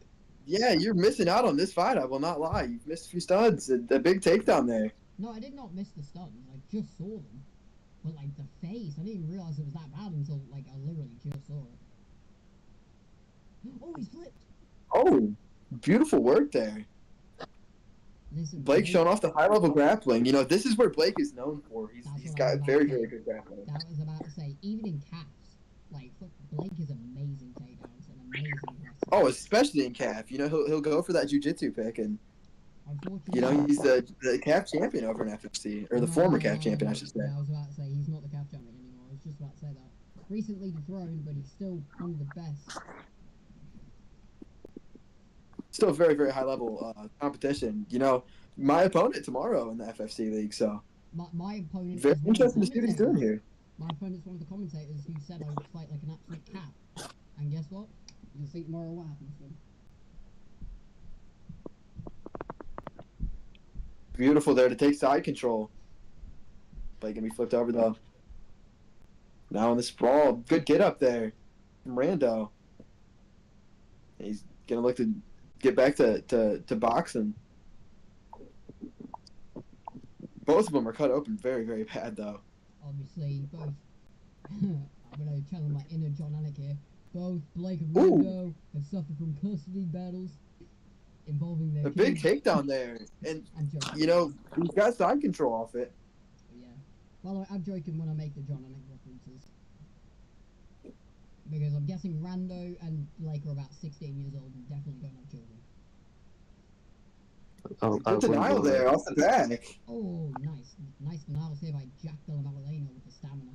Yeah, you're missing out on this fight. I will not lie. You've missed a few studs. A big takedown there. No, I did not miss the stuns. I just saw them. But like the face, I didn't even realize it was that bad until like I literally just saw it. Oh, he's flipped. Oh, beautiful work there. Listen, Blake showing off the high-level grappling. You know, this is where Blake is known for. He's That's he's what I was got about very, to say. very good grappling. That was about to say, even in caps, like Blake is amazing takedowns and amazing wrestling. Oh, especially in calf. You know, he'll go for that jiu-jitsu pick, and Unfortunately, you know he's the calf champion over in FFC, or the former calf champion, I should say. Yeah, I was about to say he's not the calf champion anymore. I was just about to say that. Recently dethroned, but he's still one of the best. Still very, very high-level competition. You know, my opponent tomorrow in the FFC league, so My opponent. very is one of the interesting to see what he's doing commentators. here. My opponent's one of the commentators who said I would fight like an absolute cat. And guess what? You'll see tomorrow what happens to him. Beautiful there to take side control. Blake gonna be flipped over though. Now in the sprawl, good get up there from Rando. He's gonna look to get back to boxing. Both of them are cut open very, very bad though. Obviously, both. I'm gonna channel my inner John Anik here. Both Blake and Rando have suffered from custody battles involving their A big kids takedown there, and and John. you know he's got side control off it. Yeah. Well, I'm joking when I make the John Anik references. Because I'm guessing Rando and Blake are about 16 years old and definitely don't have children. Good denial there off the back. Oh, nice. Nice denial here by Jack Della Maddalena with the stamina.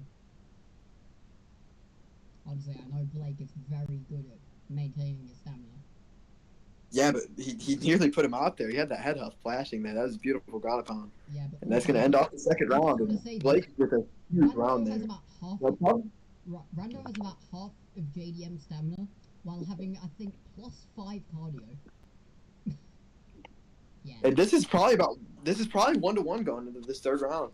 Honestly, I know Blake is very good at maintaining his stamina. Yeah, but he nearly put him out there. He had that head huff flashing there. That was a beautiful ground pound. Yeah, but And that's going to end off the second round. And Blake with a huge round Rando has there. about half. Rando has about half of JDM stamina while having, I think, +5 cardio. Yeah. And this is probably 1-to-1 going into this third round.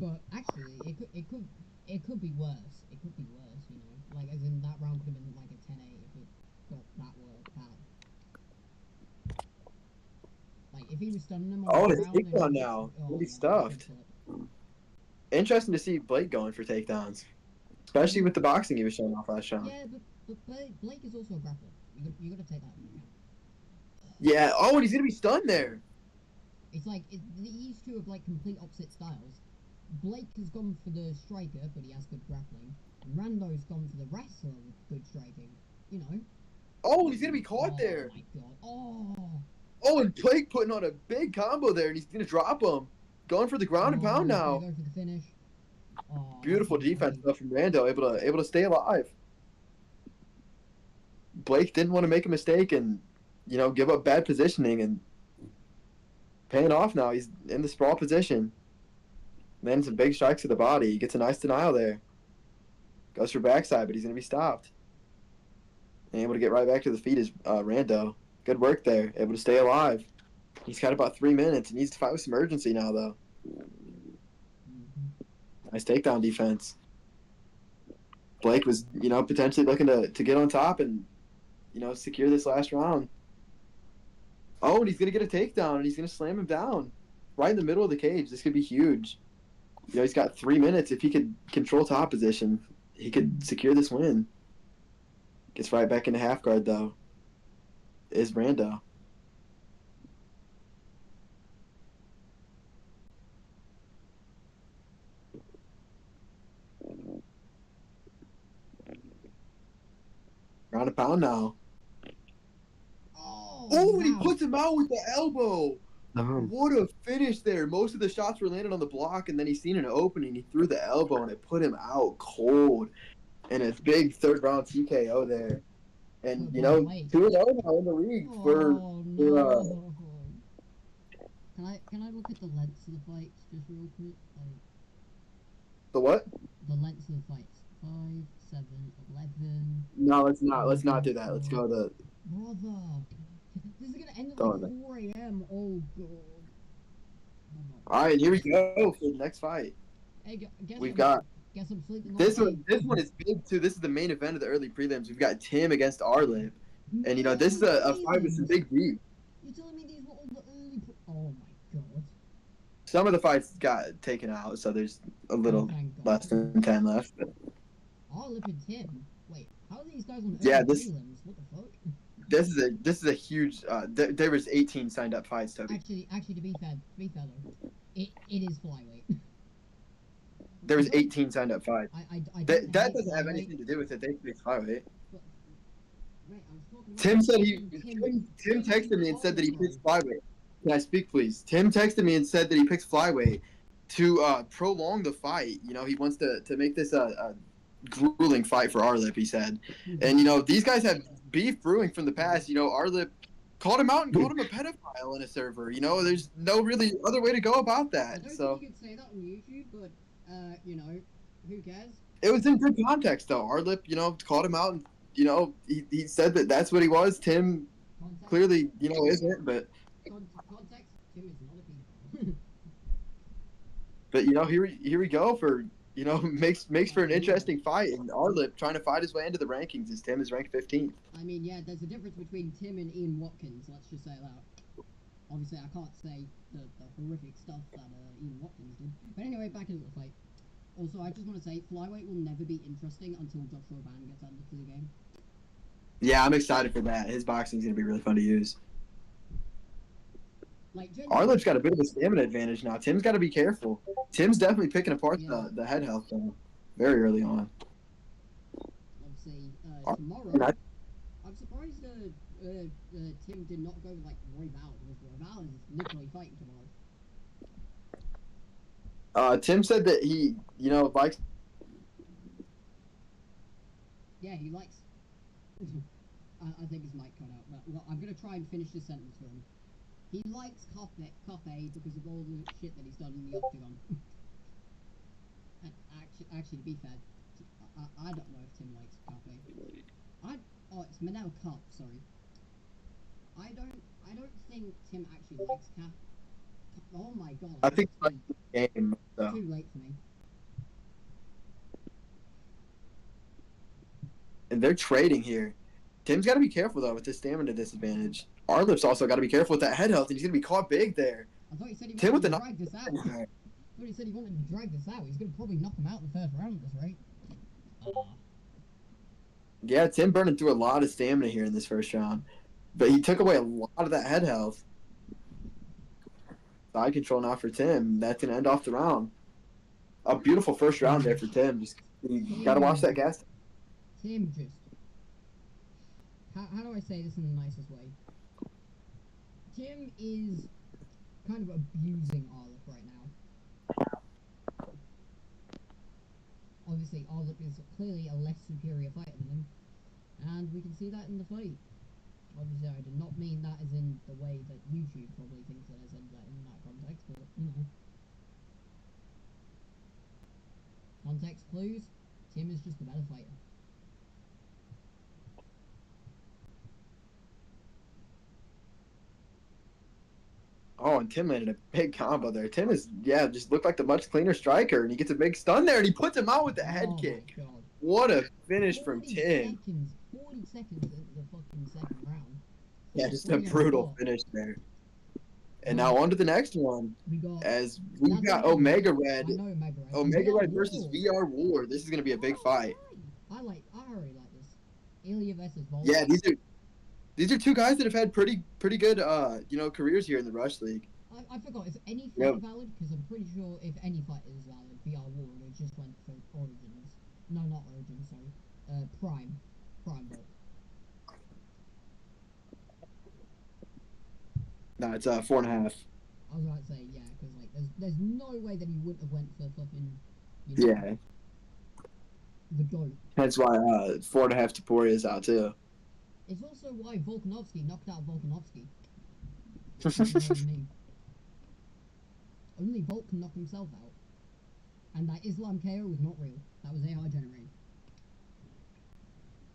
But actually, it could be worse. It could be worse, you know. Like, as in that round could have been like a 10-8 if it got that bad. Like, if he was stunning him on Oh, the his ground takedown and now. He'll be yeah, stuffed. Interesting to see Blake going for takedowns, especially with the boxing he was showing off last round. Yeah, but Blake is also a grappler. You got to take that into account. Yeah. Oh, and he's gonna be stunned there. It's like these two have like complete opposite styles. Blake has gone for the striker, but he has good grappling. And Rando's gone for the wrestler with good striking. You know. Oh, he's gonna be caught there. Oh my god. Oh. Oh, and Blake putting on a big combo there, and he's gonna drop him. Going for the ground and pound He's now. gonna go for the finish. Oh, Beautiful that's defense insane. though from Rando, able to stay alive. Blake didn't want to make a mistake and, you know, give up bad positioning, and paying off now. He's in the sprawl position. Then some big strikes to the body. He gets a nice denial there. Goes for backside, but he's gonna be stopped. And able to get right back to the feet is Rando. Good work there. Able to stay alive. He's got about 3 minutes. He needs to fight with some urgency now, though. Nice takedown defense. Blake was, you know, potentially looking to get on top and, you know, secure this last round. Oh, and he's going to get a takedown, and he's going to slam him down right in the middle of the cage. This could be huge. You know, he's got 3 minutes. If he could control top position, he could secure this win. Gets right back into half guard, though, is Rando. Round and pound now. Oh, Oh, and he wow. puts him out with the elbow. Damn. What a finish there. Most of the shots were landed on the block, and then he seen an opening. He threw the elbow, and it put him out cold. And a big third-round TKO there. And, you know, 2-0 now in the league for no. Can I look at the lengths of the fights just real quick? Like, the what? the lengths of the fights. 5, 7, 11. No, let's not do that. Let's go to Brother, this is gonna end at Don't like know. 4 a.m. Oh god. All right, here we go for the next fight. Hey, We've got guess I'm sleeping. this one. This one is big too. This is the main event of the early prelims. We've got Tim against Arlip, and you know this is a fight with some big beef. You're telling me these were all the early? Oh my god. Some of the fights got taken out, so there's a little less than 10 left. But Arlip and Tim. Wait, how are these guys on Yeah, early this- prelims? What the fuck? this is a huge. There was 18 signed up fights, Toby. Actually, to be fair though, it is flyweight. There was 18 signed up fights. I That don't hate doesn't have flyweight, anything to do with it. They picked flyweight. but- Mate, I was talking about Tim said Tim Tim texted me and said that he also- picks flyweight. Can I speak, please? Tim texted me and said that he picks flyweight to prolong the fight. You know, he wants to make this a grueling fight for Arlip, he said. And, you know, these guys have beef brewing from the past. You know, Arlip called him out and called him a pedophile in a server. You know, there's no really other way to go about I that. don't So think you could say that on YouTube, but you know, who cares? it was in good context, though. Arlip, you know, called him out and, you know, he said that that's what he was. Tim Context, clearly, you know, isn't, but context. Tim is not a pedophile. But you know, here we go for you know makes for an interesting fight. And Arlip trying to fight his way into the rankings as Tim is ranked 15th. I mean, yeah, there's a difference between Tim and Ian Watkins. Let's just say that. Obviously, I can't say the horrific stuff that Ian Watkins did. But anyway, back into the fight. Also, I just want to say, flyweight will never be interesting until Joshua Ban gets added to the game. Yeah, I'm excited for that. His boxing's gonna be really fun to use. Like, genuinely, Arlip's got a bit of a stamina advantage now. Tim's got to be careful. Tim's definitely picking apart Yeah. the head health though, very early on. obviously, Ar- tomorrow, and I- I'm surprised Tim did not go with, like, Royval, because Royval is literally fighting tomorrow. Tim said that he you know likes. Yeah, he likes... I think his mic cut out, but well, I'm going to try and finish this sentence for him. He likes Coffee because of all the shit that he's done in the Octagon. And actually, to be fair, I don't know if Tim likes Coffee. Oh, it's Manel Cup. Sorry. I don't think Tim actually likes Cap. Oh my god. I think it's the game. So. too late for me. And they're trading here. Tim's got to be careful though with this stamina disadvantage. Arlip's also got to be careful with that head health, and he's gonna be caught big there. I thought he said he Tim with wanted the to drag this out. I thought he said he wanted to drag this out. He's gonna probably knock him out in the first round at this rate. Yeah, Tim burning through a lot of stamina here in this first round, but he took away a lot of that head health. Side control now for Tim. That's gonna end off the round. A beautiful first round there for Tim. Just you gotta watch that gas. Tim just... How do I say this in the nicest way? Tim is kind of abusing Arlip right now. Obviously, Arlip is clearly a less superior fighter than him, and we can see that in the fight. Obviously, I did not mean that as in the way that YouTube probably thinks that I said that in that context, but, you know. Context clues, Tim is just a better fighter. Oh, and Tim landed a big combo there. Tim is just looked like the much cleaner striker, and he gets a big stun there, and he puts him out with the head kick. My God. What a finish from 40 Tim. 40 seconds into the fucking second round. Yeah, just a 40 on the brutal clock. finish there. And now on to the next one. We got... As we've got Omega Red. I know Omega Red. Omega VR Red versus War. VR War. This is going to be a big fight. I already like this. Ilya versus Volk. Yeah, these are two guys that have had pretty good careers here in the Rush League. I forgot, is any fight valid? Because I'm pretty sure if any fight is valid, VR War, they just went for Origins. No, not Origins, sorry. Prime Volk. No, it's 4.5. I was about to say, yeah, because like there's no way that he wouldn't have went for fucking, Yeah. the GOAT. That's why 4.5 Topuria is out too. It's also why Volkanovski knocked out Volkanovski. If you know what I mean. Only Volk can knock himself out. And that Islam KO was not real. That was AI generated.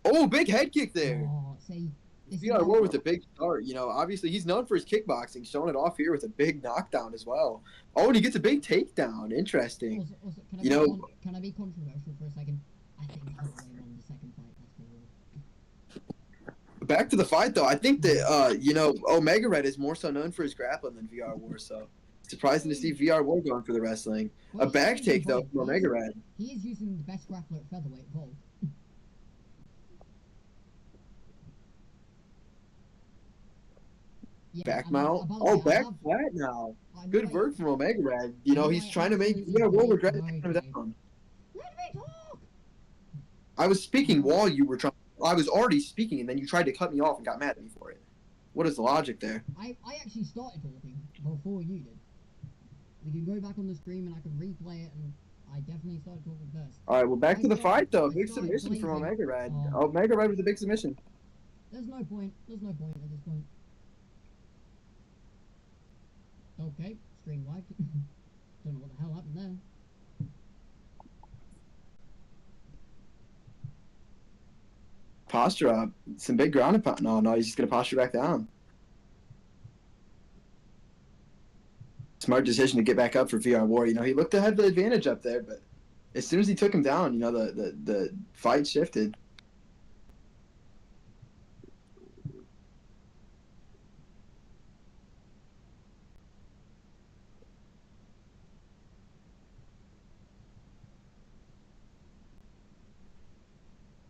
Oh, big head kick there. Oh, see. VR War with a big start. Obviously he's known for his kickboxing, showing it off here with a big knockdown as well. Oh, and he gets a big takedown. Interesting. Also, can I be controversial for a second? I think Holloway won the second fight. That's for real. Back to the fight though. I think that Omega Red is more so known for his grappling than VR War. So surprising to see VR War going for the wrestling. Well, A back take though from Omega Red. He is using the best grappler at featherweight, Volk. Yeah, Back mount. Oh, back flat now. Good work from Omega Red. He's trying to make VR regret taking him down. Let me talk. I was speaking while you were trying. I was already speaking, and then you tried to cut me off and got mad at me for it. What is the logic there? I actually started talking before you did. We can go back on the stream and I can replay it, and I definitely started talking first. All right, well, back to the fight though. Big submission from Omega Red. Omega Red with a big submission. There's no point. There's no point at this point. Okay, stream wiped. Don't know what the hell happened there. Posture up. Some big ground and pound. No, he's just gonna posture back down. Smart decision to get back up for VR War. He looked to have the advantage up there, but as soon as he took him down, the fight shifted.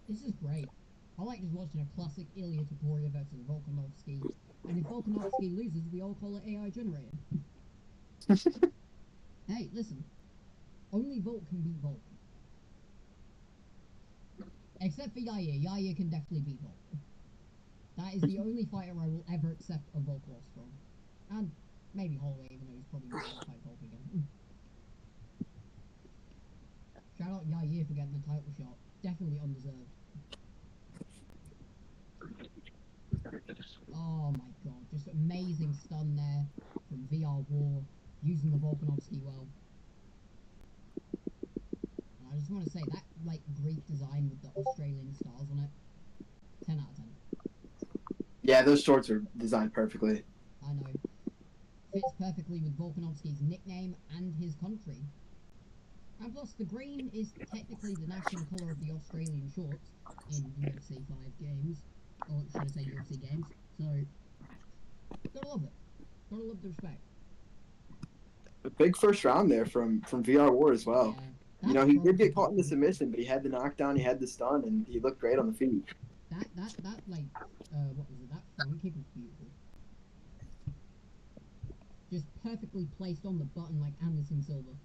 This is great. I like just watching a classic Ilya Topuria versus Volkanovski. And if Volkanovski loses, we all call it AI generated. Hey, listen. Only Volk can beat Volk. Except for Yair. Yair can definitely beat Volk. That is the only fighter I will ever accept a Volk loss from. And maybe Holloway, even though he's probably not going to fight Volk again. Shout out Yair for getting the title shot. Definitely undeserved. Oh my god, just amazing stun there from VR War, using the Volkanovski well. And I just want to say, that Greek design with the Australian stars on it, 10 out of 10. Yeah, those shorts are designed perfectly. I know. Fits perfectly with Volkanovski's nickname and his country. And plus, the green is technically the national colour of the Australian shorts in UFC 5 games. Or should I say UFC games. So, gotta love it. Gotta love the respect. A big first round there from VR War as well. Yeah, he did get caught in the submission, but he had the knockdown, he had the stun, and he looked great on the feet. What was it? That front kick was beautiful. Just perfectly placed on the button like Anderson Silva.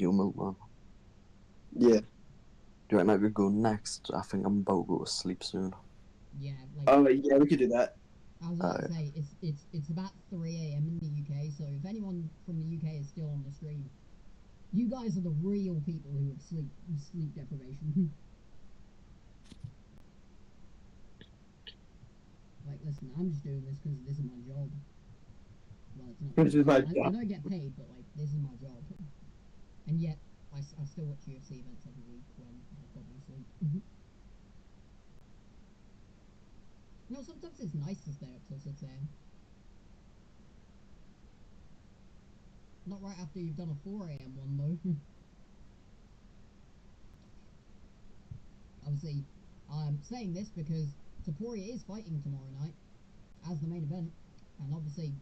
Yo, Milkman. Yeah. Do you reckon I could go next? I think I'm about to go to sleep soon. Yeah, Yeah, we could do that. I was about to say, it's about 3 AM in the UK, so if anyone from the UK is still on the stream, you guys are the real people who have sleep deprivation. Listen, I'm just doing this because this is my job. Well, it's not. This is my I job. don't get paid, but this is my job. And yet, I still watch UFC events every week when I've got no sleep. Sometimes it's nice to stay up till 6 AM. Not right after you've done a 4 AM one, though. Obviously, I'm saying this because Topuria is fighting tomorrow night as the main event, and obviously,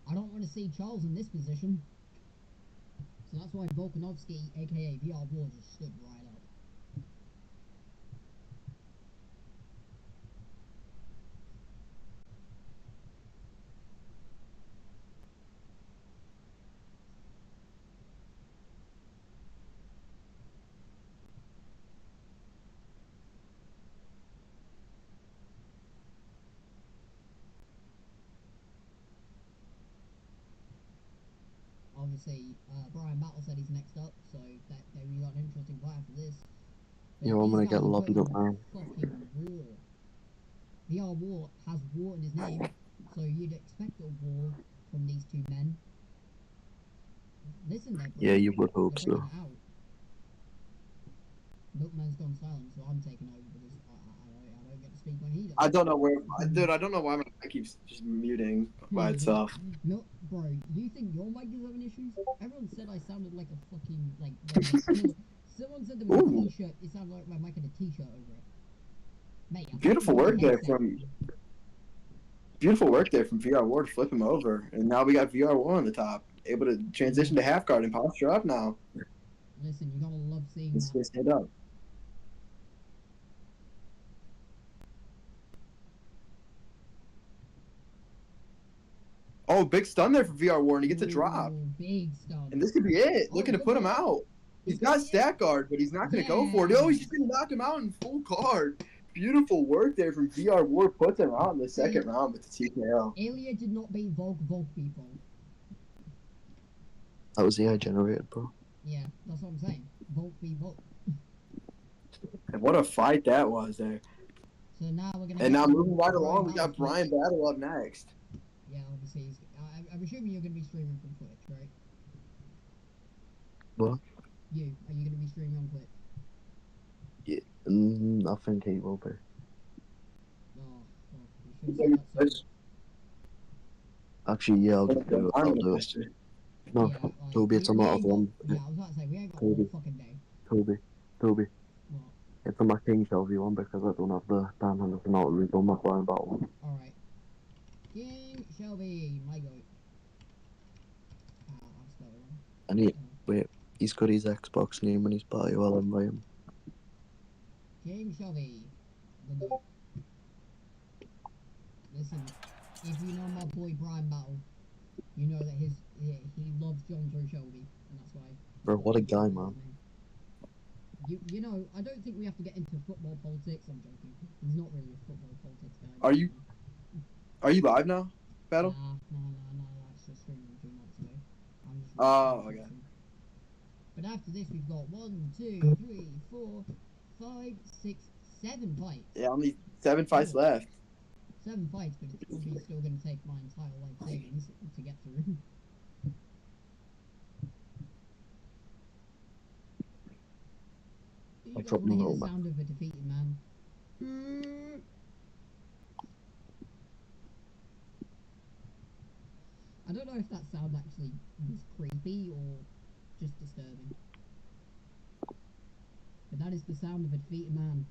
I don't want to see Charles in this position. So that's why Volkanovski, aka VR War, just stood right up. obviously, Bryan Battle said he's next up, so that we got an interesting fight after this. But Yeah, I'm these gonna guys get are lobbied up putting now. fucking war. VR War has war in his name, so you'd expect a war from these two men. Listen, Yeah, you would hope they're so. bringing it out. Milkman's gone silent, so I'm taking over because I don't get to speak when he does. I don't know where, dude. I don't know why my mic keeps just muting by itself. Bro, do you think your mic is having issues? Everyone said I sounded like a fucking like. Someone said there was a Ooh. t-shirt. It sounded like my mic had a t-shirt over it. Mate, I Beautiful thought it was work my there headset. from VR War to flip him over, and now we got VR War on the top, able to transition to half guard and posture up now. Listen, you gotta love seeing Let's that. stand up. Oh, big stun there for VR War, and he gets a drop. Ooh, big stun. And this could be it. Oh, Looking to put him out. He's got stack guard, but he's not going to go for it. Oh, he's just going to knock him out in full guard. Beautiful work there from VR War. Puts him out in the second round with the TKO. Alia did not beat Volk people. That was the AI generated, bro. Yeah, that's what I'm saying. Volk beat Volk. And what a fight that was there. So now we're going to... And now moving right along, we got Bryan Battle up next. Yeah, obviously. I'm assuming you're going to be streaming from Twitch, right? What? Are you going to be streaming on Twitch? Yeah, I think he will be. Oh, well, you should have said that sooner. Actually, yeah, I'll just do it. I'll do it. No, Yeah, like, Toby, it's a matter of one. Yeah, I was about to say, we ain't got Toby. all fucking day. Toby. What? It's a my King Shelby one because I don't have the damn hand to not redone my Bryan Battle one. Alright. King Shelby, my goat. I've spelled it wrong. And wait, he's got his Xbox name and his bio, I'll invite him. King Shelby, the goat. Listen, if you know my boy Bryan Battle, you know that he loves John Joe Shelby, and that's why. Bro, what a guy, man. You know, I don't think we have to get into football politics. I'm joking. He's not really a football politics guy. Are you live now, Battle? No. It's just streaming 2 months ago. I'm just. Oh, okay. But after this, we've got 1, 2, 3, 4, 5, 6, 7 fights. Yeah, only 7 fights left. 7 fights, but it's probably still going to take my entire life savings to get through. You don't want to hear the sound of a defeated man. I don't know if that sound actually was creepy or just disturbing. But that is the sound of a defeated man.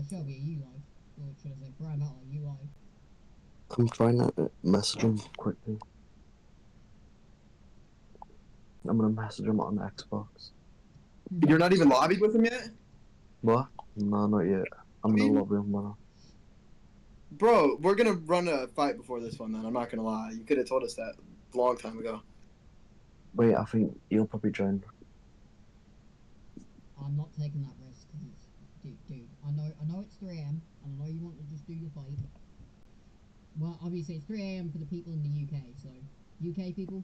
Shelby, are you live? Or should I say, Bryan Battle, are you live? I'm trying to message him quickly. I'm gonna message him on Xbox. You're not even lobbied with him yet? What? No, not yet. I'm gonna lobby him now. Bro, we're gonna run a fight before this one, man. I'm not gonna lie. You could have told us that a long time ago. Wait, I think he'll probably join. I'm not taking that risk because it's, dude. I know it's 3 AM and I know you want to just do your fight. Well, obviously it's 3 AM for the people in the UK, so UK people,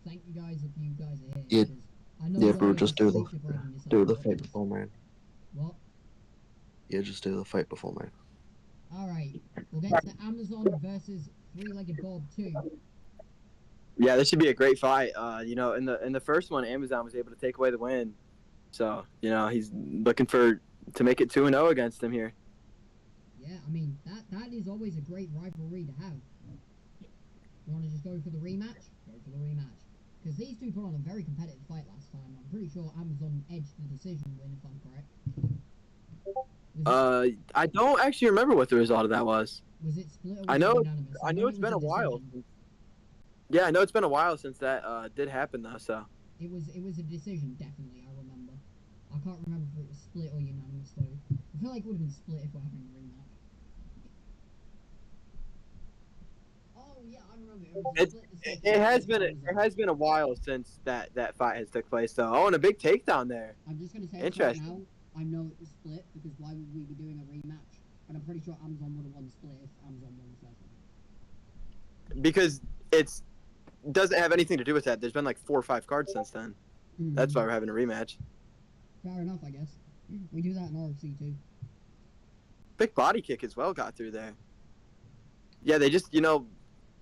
thank you guys if you guys are here. Yeah, I know yeah, bro, just do the fight before, man. What? Yeah, just do the fight before, man. Alright, we'll get to Amazon versus 3-Legged Bob 2. Yeah, this should be a great fight. You know, in the first one, Amazon was able to take away the win, so you know he's looking to make it 2-0 against him here. Yeah, I mean that is always a great rivalry to have. You want to just go for the rematch? Go for the rematch. Because these two put on a very competitive fight last time. I'm pretty sure Amazon edged the decision win, if I'm correct. I don't actually remember what the result of that was. Was it split or was I know it's been a while. Yeah, I know it's been a while since that did happen though. So it was a decision, definitely. I remember. I can't remember if it was split or unanimous though. I feel like it would have been split if we're having a rematch. Oh yeah, I remember. It has been a while since that fight has took place though. Oh, and a big takedown there. I'm just gonna say interesting. right now, I know it was split because why would we be doing a rematch But I'm pretty sure Amazon would have won split if Amazon won the first one. Because it's doesn't have anything to do with that. There's been like 4 or 5 cards since then. That's why we're having a rematch. Fair enough, I guess. We do that in RFC too. Big body kick as well got through there. Yeah, they just,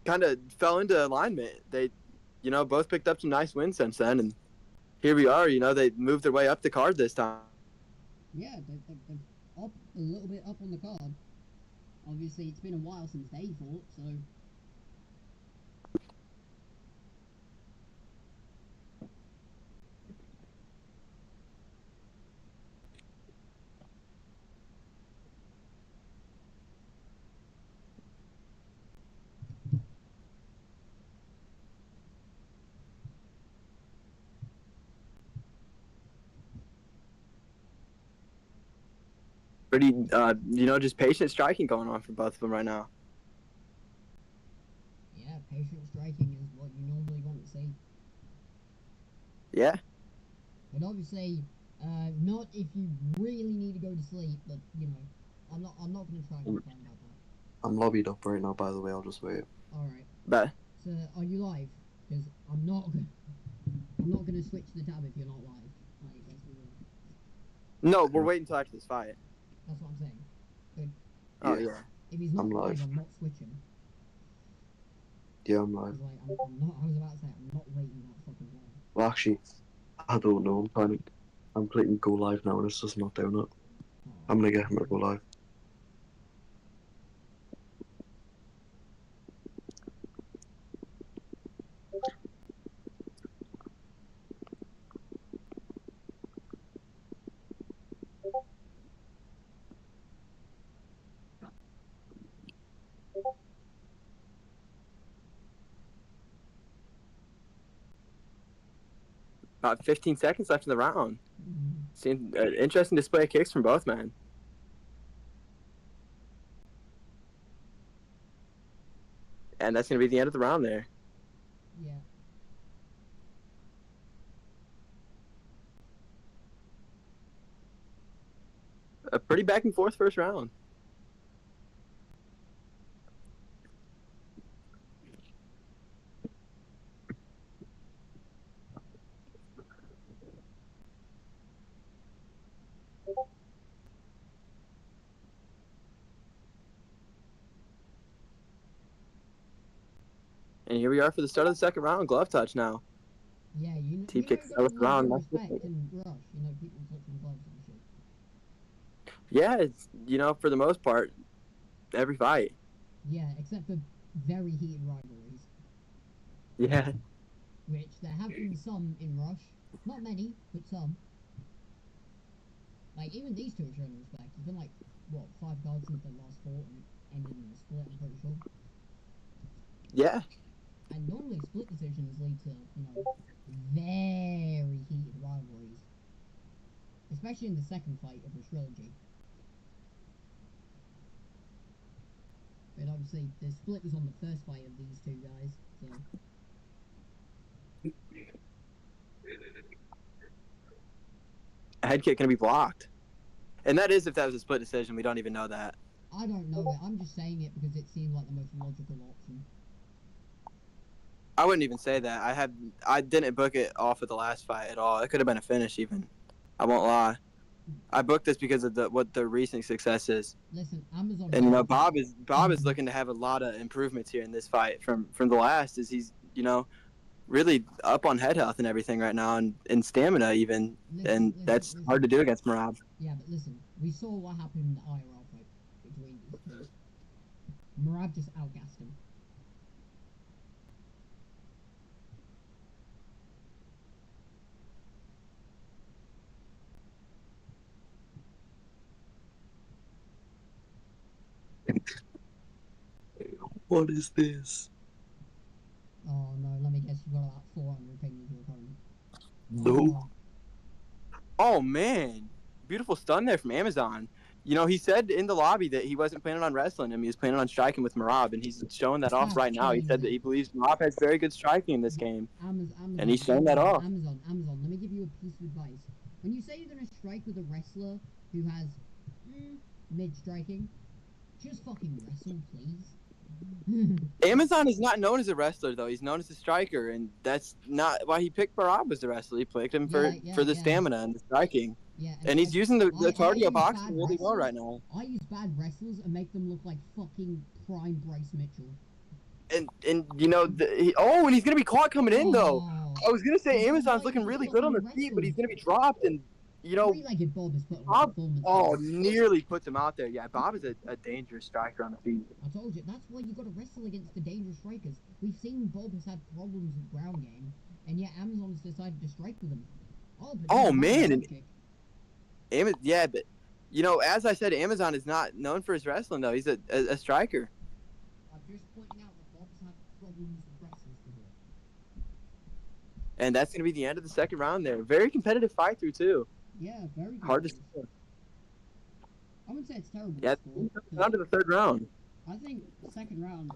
kind of fell into alignment. They, both picked up some nice wins since then, and here we are. They moved their way up the card this time. Yeah, they're up a little bit up on the card. Obviously, it's been a while since they fought, so... Pretty, just patient striking going on for both of them right now. Yeah, patient striking is what you normally want to see. Yeah. But obviously, not if you really need to go to sleep, but, I'm not going to try and complain about that. I'm lobbied up right now, by the way. I'll just wait. Alright. But So, are you live? Because I'm not going to switch the tab if you're not live. Like, let's be real. no, we're waiting until after this fight. That's what I'm saying. But Oh yeah. if he's not I'm live, live. I'm not switching. Yeah, I'm live. 'Cause, like, I'm not, I was about to say, I'm not waiting that fucking long. Well, actually, I don't know. I'm clicking go live now, and it's just not doing it. Oh. I'm gonna get him to go live. About 15 seconds left in the round. Mhm. Seems an interesting display of kicks from both men. And that's going to be the end of the round there. Yeah. A pretty back and forth first round. And here we are for the start of the second round. Glove touch now. Yeah, Team you kicks know, out round. respect and rush, people touching gloves and shit. Yeah, it's, for the most part, every fight. Yeah, except for very heated rivalries. Yeah. Which there have been some in Rush. Not many, but some. Like, even these two are showing respect. It's been like, 5 cards since they last fought and it ended in a split, I'm pretty sure. Yeah. And normally split decisions lead to, very heated rivalries. Especially in the second fight of the trilogy. But obviously, the split was on the first fight of these two guys, so... A head kick going to be blocked. And that is if that was a split decision. We don't even know that. I don't know it. I'm just saying it because it seemed like the most logical option. I wouldn't even say that. I didn't book it off of the last fight at all. It could have been a finish even. I won't lie. I booked this because of what the recent success is. Listen, Amazon... And Bob is looking to have a lot of improvements here in this fight from the last. Is he's really up on head health and everything right now, and stamina even, and that's hard to do against Merab. Yeah, but listen, we saw what happened in the IRL fight between these two. Merab just outgassed him. What is this? Oh no, let me guess, you got about 400 ping into your opponent. No. Oh man, beautiful stun there from Amazon. He said in the lobby that he wasn't planning on wrestling him. He was planning on striking with Merab, and he's showing that off right now. He said that he believes Merab has very good striking in this game, Amazon, and he's showing that off. Amazon, let me give you a piece of advice. When you say you're going to strike with a wrestler who has mid striking, Just fucking wrestle, please. Amazon is not known as a wrestler though. He's known as a striker, and that's not why he picked Barab as the wrestler. He picked him for the stamina and the striking. Yeah, And he's using the I cardio use boxing bad really well wrestlers. right now. I use bad wrestlers and make them look like fucking prime Bryce Mitchell. And you know, and he's gonna be caught coming in though. Oh, I was gonna say he's Amazon's like- looking he's really got good on the me feet, but he's wrestled. gonna be dropped, and you know, Three-legged Bob has put on a Bob. performance. Oh, nearly puts him out there. Yeah, Bob is a dangerous striker on the feet. I told you, that's why you got to wrestle against the dangerous strikers. We've seen Bob has had problems with ground game, and yet Amazon's decided to strike with him. Oh, man, and- kick. Yeah, but you know, as I said, Amazon is not known for his wrestling though. He's a striker. I'm just pointing out that Bob's had problems with wrestlers before. And that's going to be the end of the second round there. Very competitive fight through, too. Yeah, very good. Hard to scores. score. I wouldn't say it's terrible. Yeah, score, 'cause down to the third round. I think second round.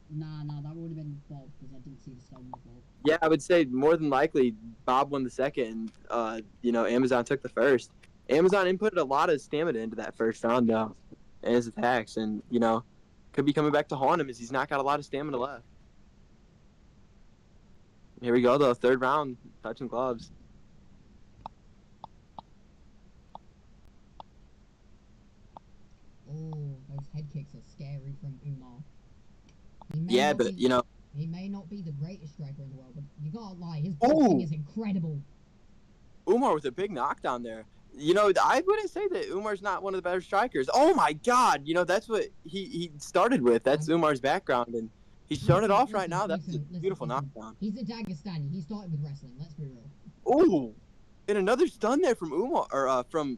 Nah, that would have been Bob because I didn't see the stone before. Yeah, I would say more than likely Bob won the second, and you know, Amazon took the first. Amazon inputted a lot of stamina into that first round, though, and his attacks, and you know, could be coming back to haunt him as he's not got a lot of stamina left. Here we go, though. Third round, touching gloves. Oh, those head kicks are scary from Umar. He may Yeah, not but be- you know, he may not be the greatest striker in the world, but you gotta lie, his Ooh. boxing is incredible. Umar with a big knockdown there. You know, I wouldn't say that Umar's not one of the better strikers. Oh my God! You know, that's what he started with. That's Umar's background, and he's showing it off right now. That's a beautiful knockdown. He's a Dagestani. He started with wrestling. Let's be real. Ooh, and another stun there from Umar, or from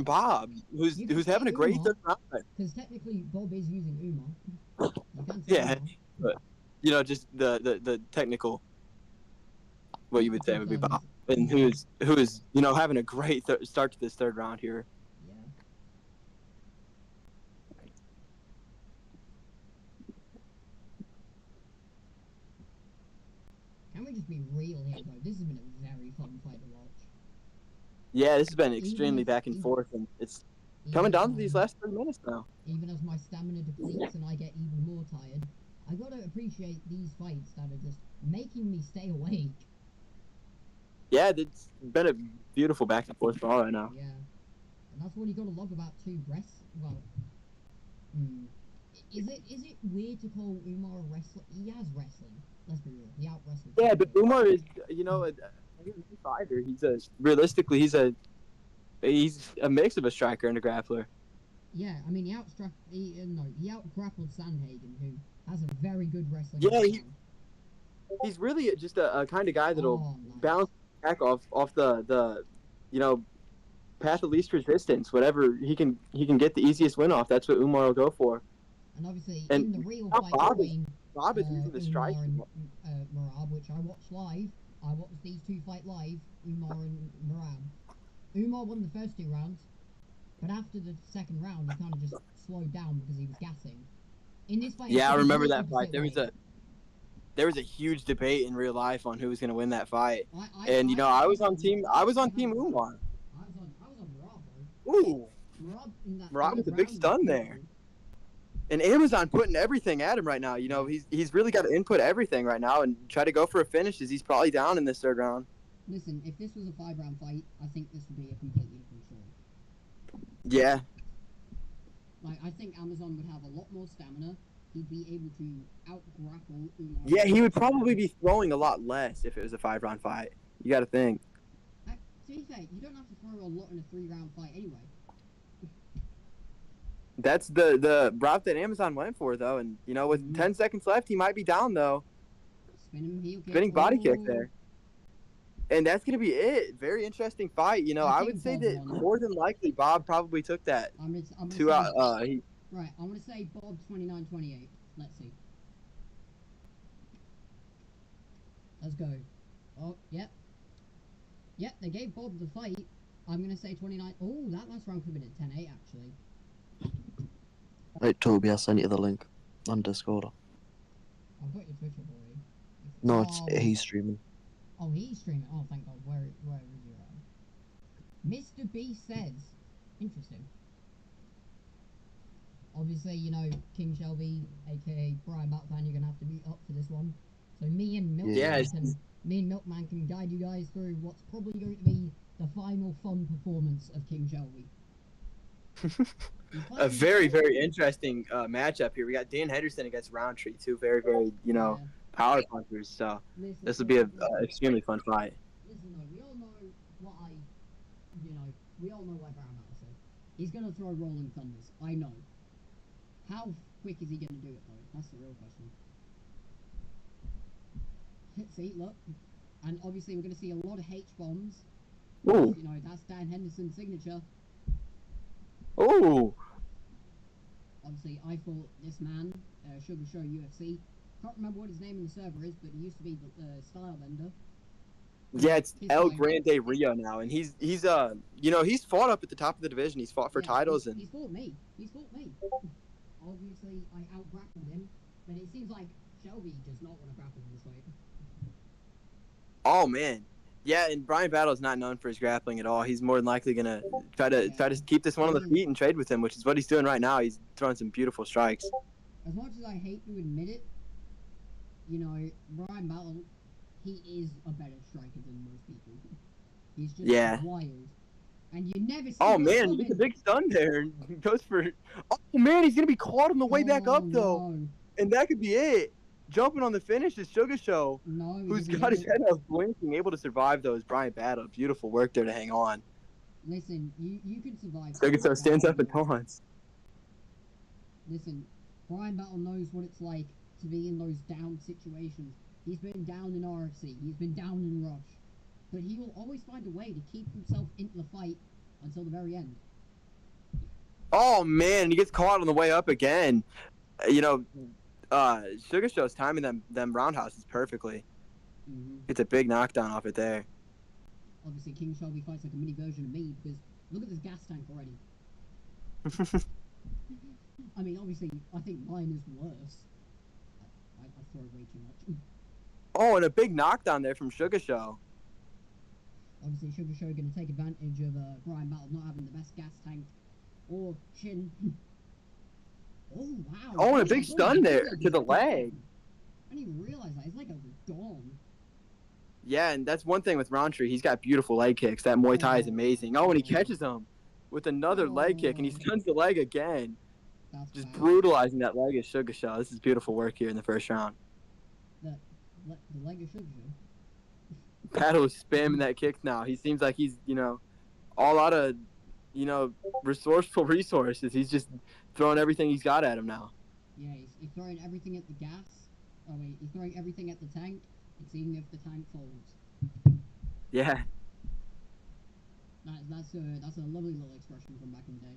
Bob, who's You can having say a great Umar. third round. Because technically, Bob is using Umar. You can't say Yeah. Umar. You know, just the technical, what you would say would be Bob, Sometimes, and who is you know having a great start to this third round here. yeah. Can we just be real here, though? This has been a very fun fight to watch. Yeah, this has been extremely if- back and even- forth, and it's Even coming as down to my- these last 3 minutes now. Even as my stamina depletes and I get even more tired, I gotta appreciate these fights that are just making me stay awake. Yeah, it's been a beautiful back and forth brawl right now. Yeah. And that's what you gotta love about two breasts. Well, is it weird to call Umar a wrestler? He has wrestling. Let's be real. He out wrestled. Yeah, but Umar is, you know, a fighter. Realistically, he's a mix of a striker and a grappler. Yeah, I mean, he out grappled Sandhagen, who has a very good wrestling. Yeah, background. He's really just a kind of guy that'll Oh, nice. bounce back off the you know, path of least resistance. Whatever he can get the easiest win off. That's what Umar will go for. And obviously, and in the real how fight Bob is- between Bob is using the strike. Umar and Merab, which I watched live. I watched these two fight live, Umar and Merab. Umar won the first 2 rounds, but after the second round, he kind of just slowed down because he was gassing. In this fight, Yeah, I it's remember the that fight. opposite There way. was a huge debate in real life on who was going to win that fight. I And you know, I was on team Umar. I was on Merab, bro. Ooh, Merab in that Merab third with a big round stun was there. And Amazon putting everything at him right now. You know, he's really got to input everything right now and try to go for a finish as he's probably down in this third round. Listen, if this was a 5-round fight, I think this would be a completely different story. Yeah, Like, I think Amazon would have a lot more stamina. He'd be able to out-grapple Umar. yeah, he would probably be throwing a lot less if it was a 5-round fight. You got to think. To be fair, you don't have to throw a lot in a 3-round fight anyway. That's the route that Amazon went for, though. And you know, with 10 seconds left, he might be down though. Spinning body kick there. And that's gonna be it. Very interesting fight. You know, I I think would say Bob that won it. more than likely Bob probably took that I'm gonna 2 say, out. right, I'm gonna say Bob 29-28. Let's see. Let's go. Oh, yep. Yep, they gave Bob the fight. I'm gonna say 29. Oh, that last round could have been at 10-8 actually. Right, Toby, I sent you the link on Discord. I've got your Twitch up already. No, it's Oh, he's streaming. Oh, he's streaming. Oh, thank God. Where is your Mr. B says. Interesting. Obviously, you know, King Shelby, aka Bryan Batman, you're gonna have to be up for this one. So me and Yeah. Milkman can guide you guys through what's probably going to be the final fun performance of King Shelby. A very, very interesting matchup here. We got Dan Henderson against Roundtree, two very, very, power punchers. So this will be an extremely fun fight. Listen, though, we all know why Bryan Battle said. He's gonna throw Rolling Thunders. I know. How quick is he gonna do it, though? That's the real question. See, look. And obviously, we're gonna see a lot of H-bombs. Ooh. You know, that's Dan Henderson's signature. Ooh. Obviously, I fought this man, Sugar Show UFC. Can't remember what his name in the server is, but he used to be the style bender. Yeah, it's El Grande Rio now, and he's fought up at the top of the division. He's fought for titles, and he's fought me. Obviously, I out-grappled him, but it seems like Shelby does not want to grapple in this fight. Oh man, yeah, and Bryan Battle is not known for his grappling at all. He's more than likely gonna try to keep this one on the feet and trade with him, which is what he's doing right now. He's throwing some beautiful strikes. As much as I hate to admit it, you know, Bryan Battle, he is a better striker than most people. He's just wild. And you never see man, he gets a big stun there and goes for... Oh, man, he's going to be caught on the way back up, though. No. And that could be it. Jumping on the finish is Sugar Show, who's got his head up blinking, able to survive those. Bryan Battle, beautiful work there to hang on. Listen, you can survive. Sugar Show stands up and taunts. Listen, Bryan Battle knows what it's like to be in those down situations. He's been down in RFC, he's been down in Rush. But he will always find a way to keep himself into the fight until the very end. Oh, man, he gets caught on the way up again. Sugar Show's timing them roundhouses perfectly. Mm-hmm. It's a big knockdown off it there. Obviously, King Shelby fights like a mini version of me, because look at this gas tank already. I mean, obviously, I think mine is worse. I throw way too much. Oh, and a big knockdown there from Sugar Show. Obviously, Sugar Show going to take advantage of Bryan Battle not having the best gas tank or chin. Oh, wow. Oh, and a big stun there to the leg. I didn't even realize that. His leg was gone. Yeah, and that's one thing with Roundtree. He's got beautiful leg kicks. That Muay Thai is amazing. Oh, and he catches him with another leg kick, and he stuns the leg again. That's just bad. Brutalizing that leg of Sugar Show. This is beautiful work here in the first round. The leg of Sugar Show? Battle is spamming that kick now. He seems like he's, all out of, resourceful resources. He's just throwing everything he's got at him now. Yeah, he's throwing everything at the gas. Oh, wait, he's throwing everything at the tank and seeing if the tank folds. Yeah. That's a lovely little expression from back in the day.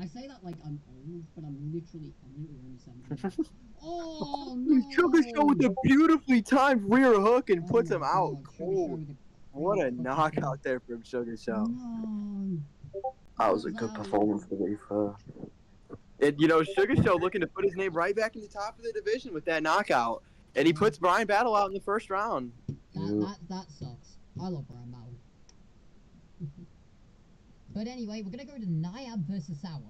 I say that like I'm old, but I'm literally only 17. Oh no! Sugar Show with a beautifully timed rear hook and puts him out cold. What a knockout there from Sugar Show. No. That was a good performance, to be fair. And, Sugar Show looking to put his name right back in the top of the division with that knockout. And he puts Bryan Battle out in the first round. That sucks. I love Bryan Battle. But anyway, we're going to go to Nayab versus Sour.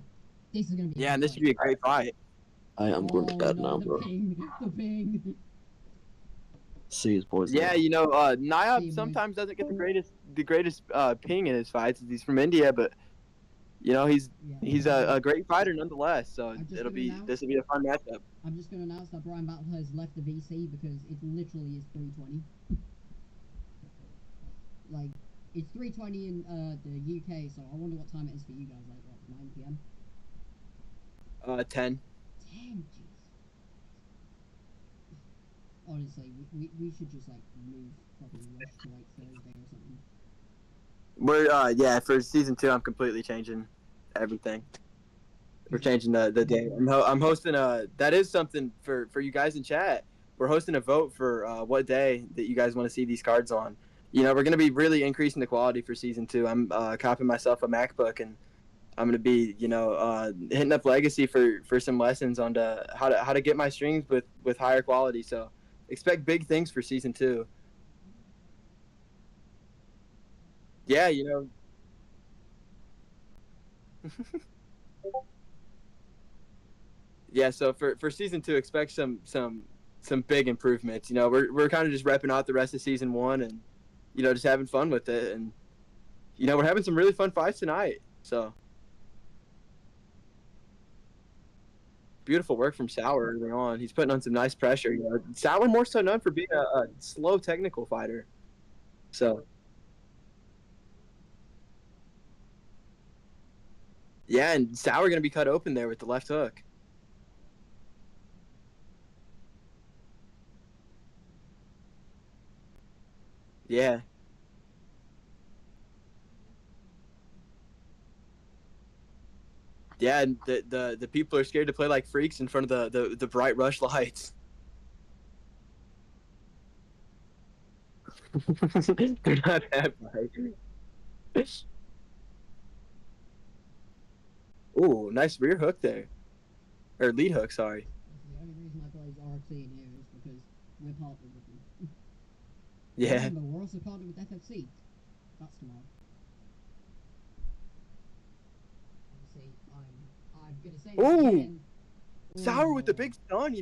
This is going to be and this should be a great fight. I am going to bed now, the bro. The ping. See his boys. Yeah, Nayab sometimes doesn't get the greatest ping in his fights. He's from India, but he's a great fighter nonetheless. So this will be a fun matchup. I'm just going to announce that Bryan Battle has left the VC because it literally is 3:20. Like, it's 3:20 in the UK, so I wonder what time it is for you guys. Like, what, 9 p.m. 10. 10, jeez. Honestly, we should just like move fucking Rush to like Thursday or something. We're for season 2, I'm completely changing everything. We're changing the day. I'm hosting that is something for you guys in chat. We're hosting a vote for what day that you guys want to see these cards on. We're going to be really increasing the quality for season 2. I'm copying myself a MacBook, and I'm going to be, hitting up Legacy for some lessons on how to get my streams with higher quality. So expect big things for season 2. Yeah, Yeah, so for season 2, expect some big improvements. You know, we're kind of just repping out the rest of season 1 and just having fun with it, and we're having some really fun fights tonight. So beautiful work from Sauer early on. He's putting on some nice pressure. Sauer more so known for being a slow technical fighter. So yeah, and Sauer gonna be cut open there with the left hook. Yeah. Yeah, and the people are scared to play like freaks in front of the bright rush lights. They're not that bright. Ooh, nice rear hook there. Or lead hook, sorry. The only reason I plays RFC in here is because we're partnered with them. Yeah. Remember, we're also partnered with FFC. That's tomorrow. Obviously, I'm gonna say this again. Sauer with the big stun,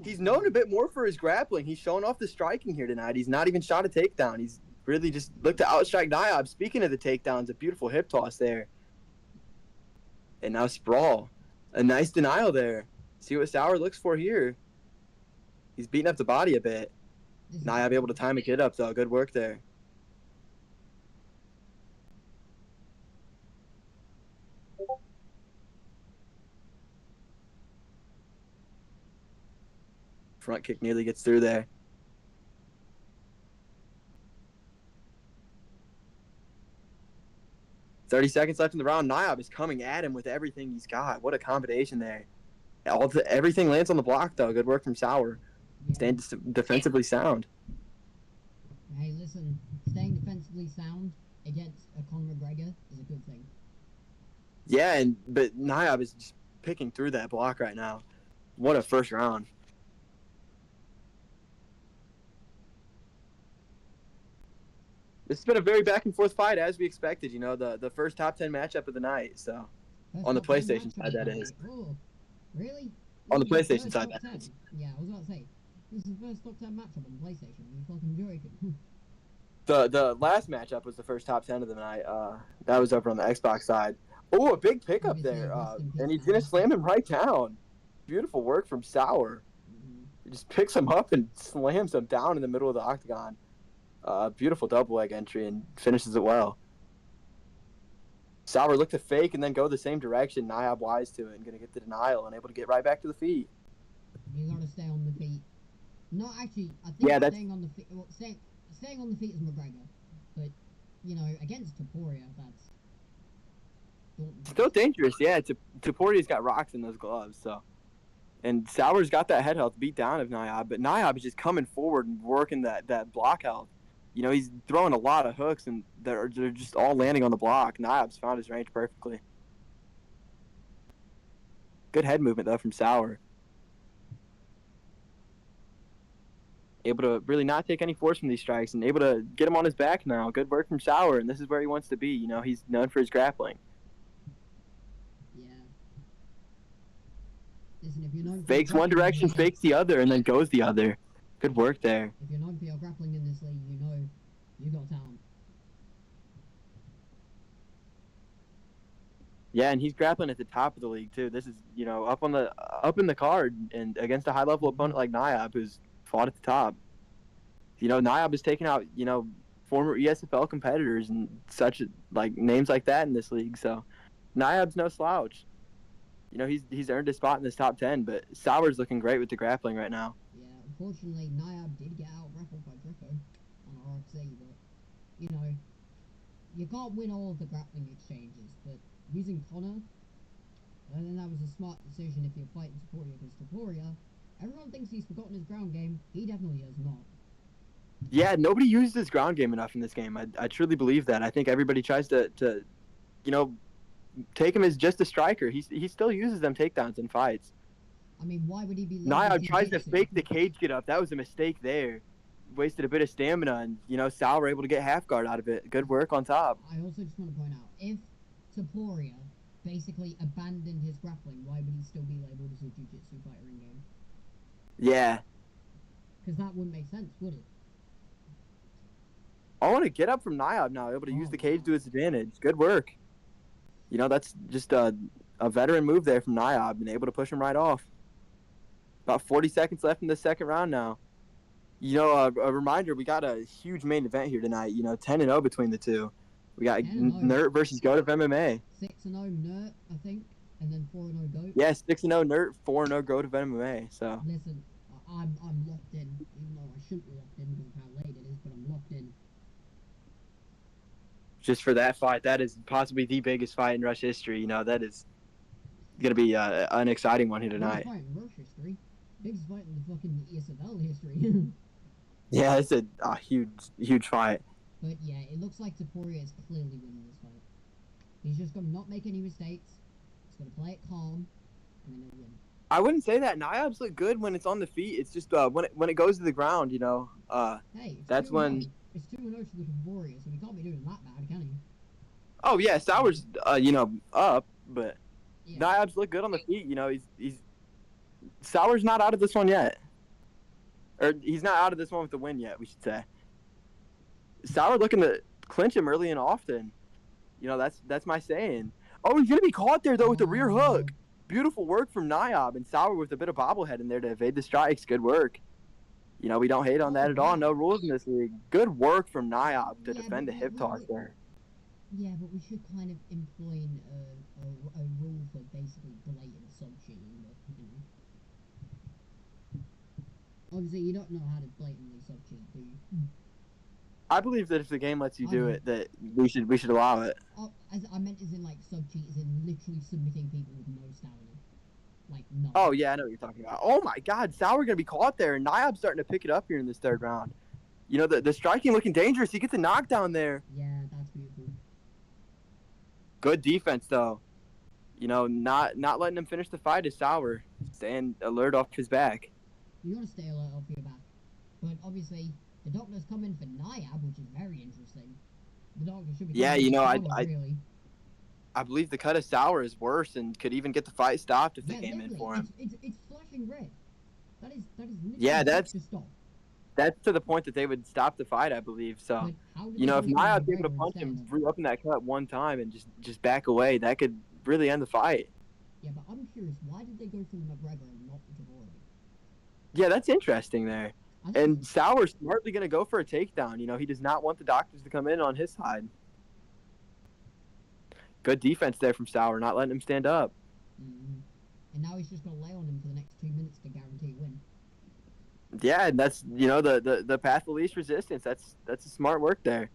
he's known a bit more for his grappling. He's showing off the striking here tonight. He's not even shot a takedown. He's really just looked to outstrike Niob. Speaking of the takedowns, a beautiful hip toss there. And now sprawl. A nice denial there. See what Sauer looks for here. He's beating up the body a bit. Niob able to time a get up, though. Good work there. Front kick nearly gets through there. "30 seconds left in the round. Niob is coming at him with everything he's got. What a combination there. Everything lands on the block, though. Good work from Sauer. Staying defensively sound. Hey, listen. Staying defensively sound against a Conor McGregor is a good thing. Yeah, but Niob is just picking through that block right now. What a first round. This has been a very back and forth fight, as we expected. The first top 10 matchup of the night. So on the PlayStation side, that is. Oh, really? On the PlayStation side, that is. Yeah, I was about to say, this is the first top 10 matchup on PlayStation. You fucking joking. The last matchup was the first top 10 of the night. That was over on the Xbox side. Oh, a big pickup there. And he's going to slam him right down. Beautiful work from Sauer. He just picks him up and slams him down in the middle of the octagon. Beautiful double leg entry and finishes it well. Sauer looked to fake and then go the same direction. Niob wise to it and going to get the denial and able to get right back to the feet. You got to stay on the feet. No, actually, I think staying on the feet. Well, staying on the feet is McGregor, but against Topuria, that's still dangerous. Yeah, Topuria's got rocks in those gloves, so. And Sauer's got that head health beat down of Niob, but Niob is just coming forward and working that block health. He's throwing a lot of hooks, and they're just all landing on the block. Niob's found his range perfectly. Good head movement, though, from Sauer. Able to really not take any force from these strikes and able to get him on his back now. Good work from Sauer, and this is where he wants to be. He's known for his grappling. Yeah. Listen, if you're known fakes one direction, fakes the other, and then goes the other. Good work there. If you're known for your grappling in this league, you got talent. Yeah, and he's grappling at the top of the league too. This is up in the card and against a high level opponent like Niob, who's fought at the top. Niob is taking out former ESFL competitors and such names like that in this league. So Niob's no slouch. He's earned a spot in this top 10, but Sauer's looking great with the grappling right now. Yeah, unfortunately, Niob did get out grappled by Grifo on RFC, but you can't win all of the grappling exchanges. But using Conor, I think that was a smart decision if you're fighting Topuria, because Topuria, everyone thinks he's forgotten his ground game. He definitely has not. Yeah, nobody used his ground game enough in this game. I truly believe that. I think everybody tries to take him as just a striker. He still uses them takedowns in fights. I mean, why would he be? Niob tries to fake the cage get up. That was a mistake there. Wasted a bit of stamina, and Sal were able to get half guard out of it. Good work on top. I also just want to point out, if Topuria basically abandoned his grappling, why would he still be labeled as a jiu-jitsu fighter in game? Yeah. Because that wouldn't make sense, would it? I want to get up from Niob now, able to use the cage to his advantage. Good work. You know, that's just a veteran move there from Niob, and able to push him right off. About 40 seconds left in the second round now. You know, a reminder, we got a huge main event here tonight. You know, 10-0 between the two. We got 10-0. Nurt versus Goat of MMA. 6-0 Nurt, I think, and then 4-0 Goat. Yeah, 6-0 Nurt, 4-0 Goat of MMA. So. Listen, I'm locked in, even though I shouldn't be locked in because of how late it is, but I'm locked in. Just for that fight, that is possibly the biggest fight in Rush history. You know, that is going to be an exciting one here tonight. Biggest fight in Rush history. Biggest fight in the fucking ESFL history. Yeah, it's a huge fight. But yeah, it looks like Taporia is clearly winning this fight. He's just going to not make any mistakes. He's going to play it calm, and then he'll win. I wouldn't say that. Niob's look good when it's on the feet. It's just when it goes to the ground, you know. Hey, that's when. It's 2-0 to the Taporia, so he can't be doing that bad, can he? Oh yeah, Sauer's up, but Yeah. Niob's look good on the feet. You know, he's Sauer's not out of this one yet, or he's not out of this one with the win yet. We should say. Sauer looking to clinch him early and often. You know, that's my saying. Oh, he's gonna be caught there though with the rear hook. Beautiful work from Niob, and Sauer with a bit of bobblehead in there to evade the strikes. Good work. You know, we don't hate on that at all. No rules in this league. Good work from Niob to defend the hip toss there. Yeah, but we should kind of employ a rule for basically blatant sub-cheating. You know. Obviously, you don't know how to blatantly sub-cheat, do you? I believe that if the game lets you do it, that we should allow it. Oh, I meant as in like sub-cheat, as in literally submitting people with no stamina. Like, no. Oh, yeah, I know what you're talking about. Oh, my God. Sauer going to be caught there. And Niob's starting to pick it up here in this third round. You know, the striking looking dangerous. He gets a knockdown there. Yeah, that's beautiful. Good defense, though. You know, not letting him finish the fight is Sauer. Staying alert off his back. You got to stay alert off your back. But obviously, the doctor's coming for Niob, which is very interesting. The doctor should be you know, really. I believe the cut of Sauer is worse and could even get the fight stopped if they came in for him. It's flashing red. That is yeah, that's to stop. That's to the point that they would stop the fight, I believe. So, you know, if Niob's able to punch him, re-open that cut one time and just back away, that could really end the fight. Yeah, but I'm curious, why did they go for the McGregor and not the Tavori? Yeah, that's interesting there. And Sauer's smartly going to go for a takedown. You know, he does not want the doctors to come in on his side. Good defense there from Sauer, not letting him stand up. Mm-hmm. And now he's just going to lay on him for the next 2 minutes to guarantee a win. Yeah, and that's, you know, the path of least resistance. That's a smart work there.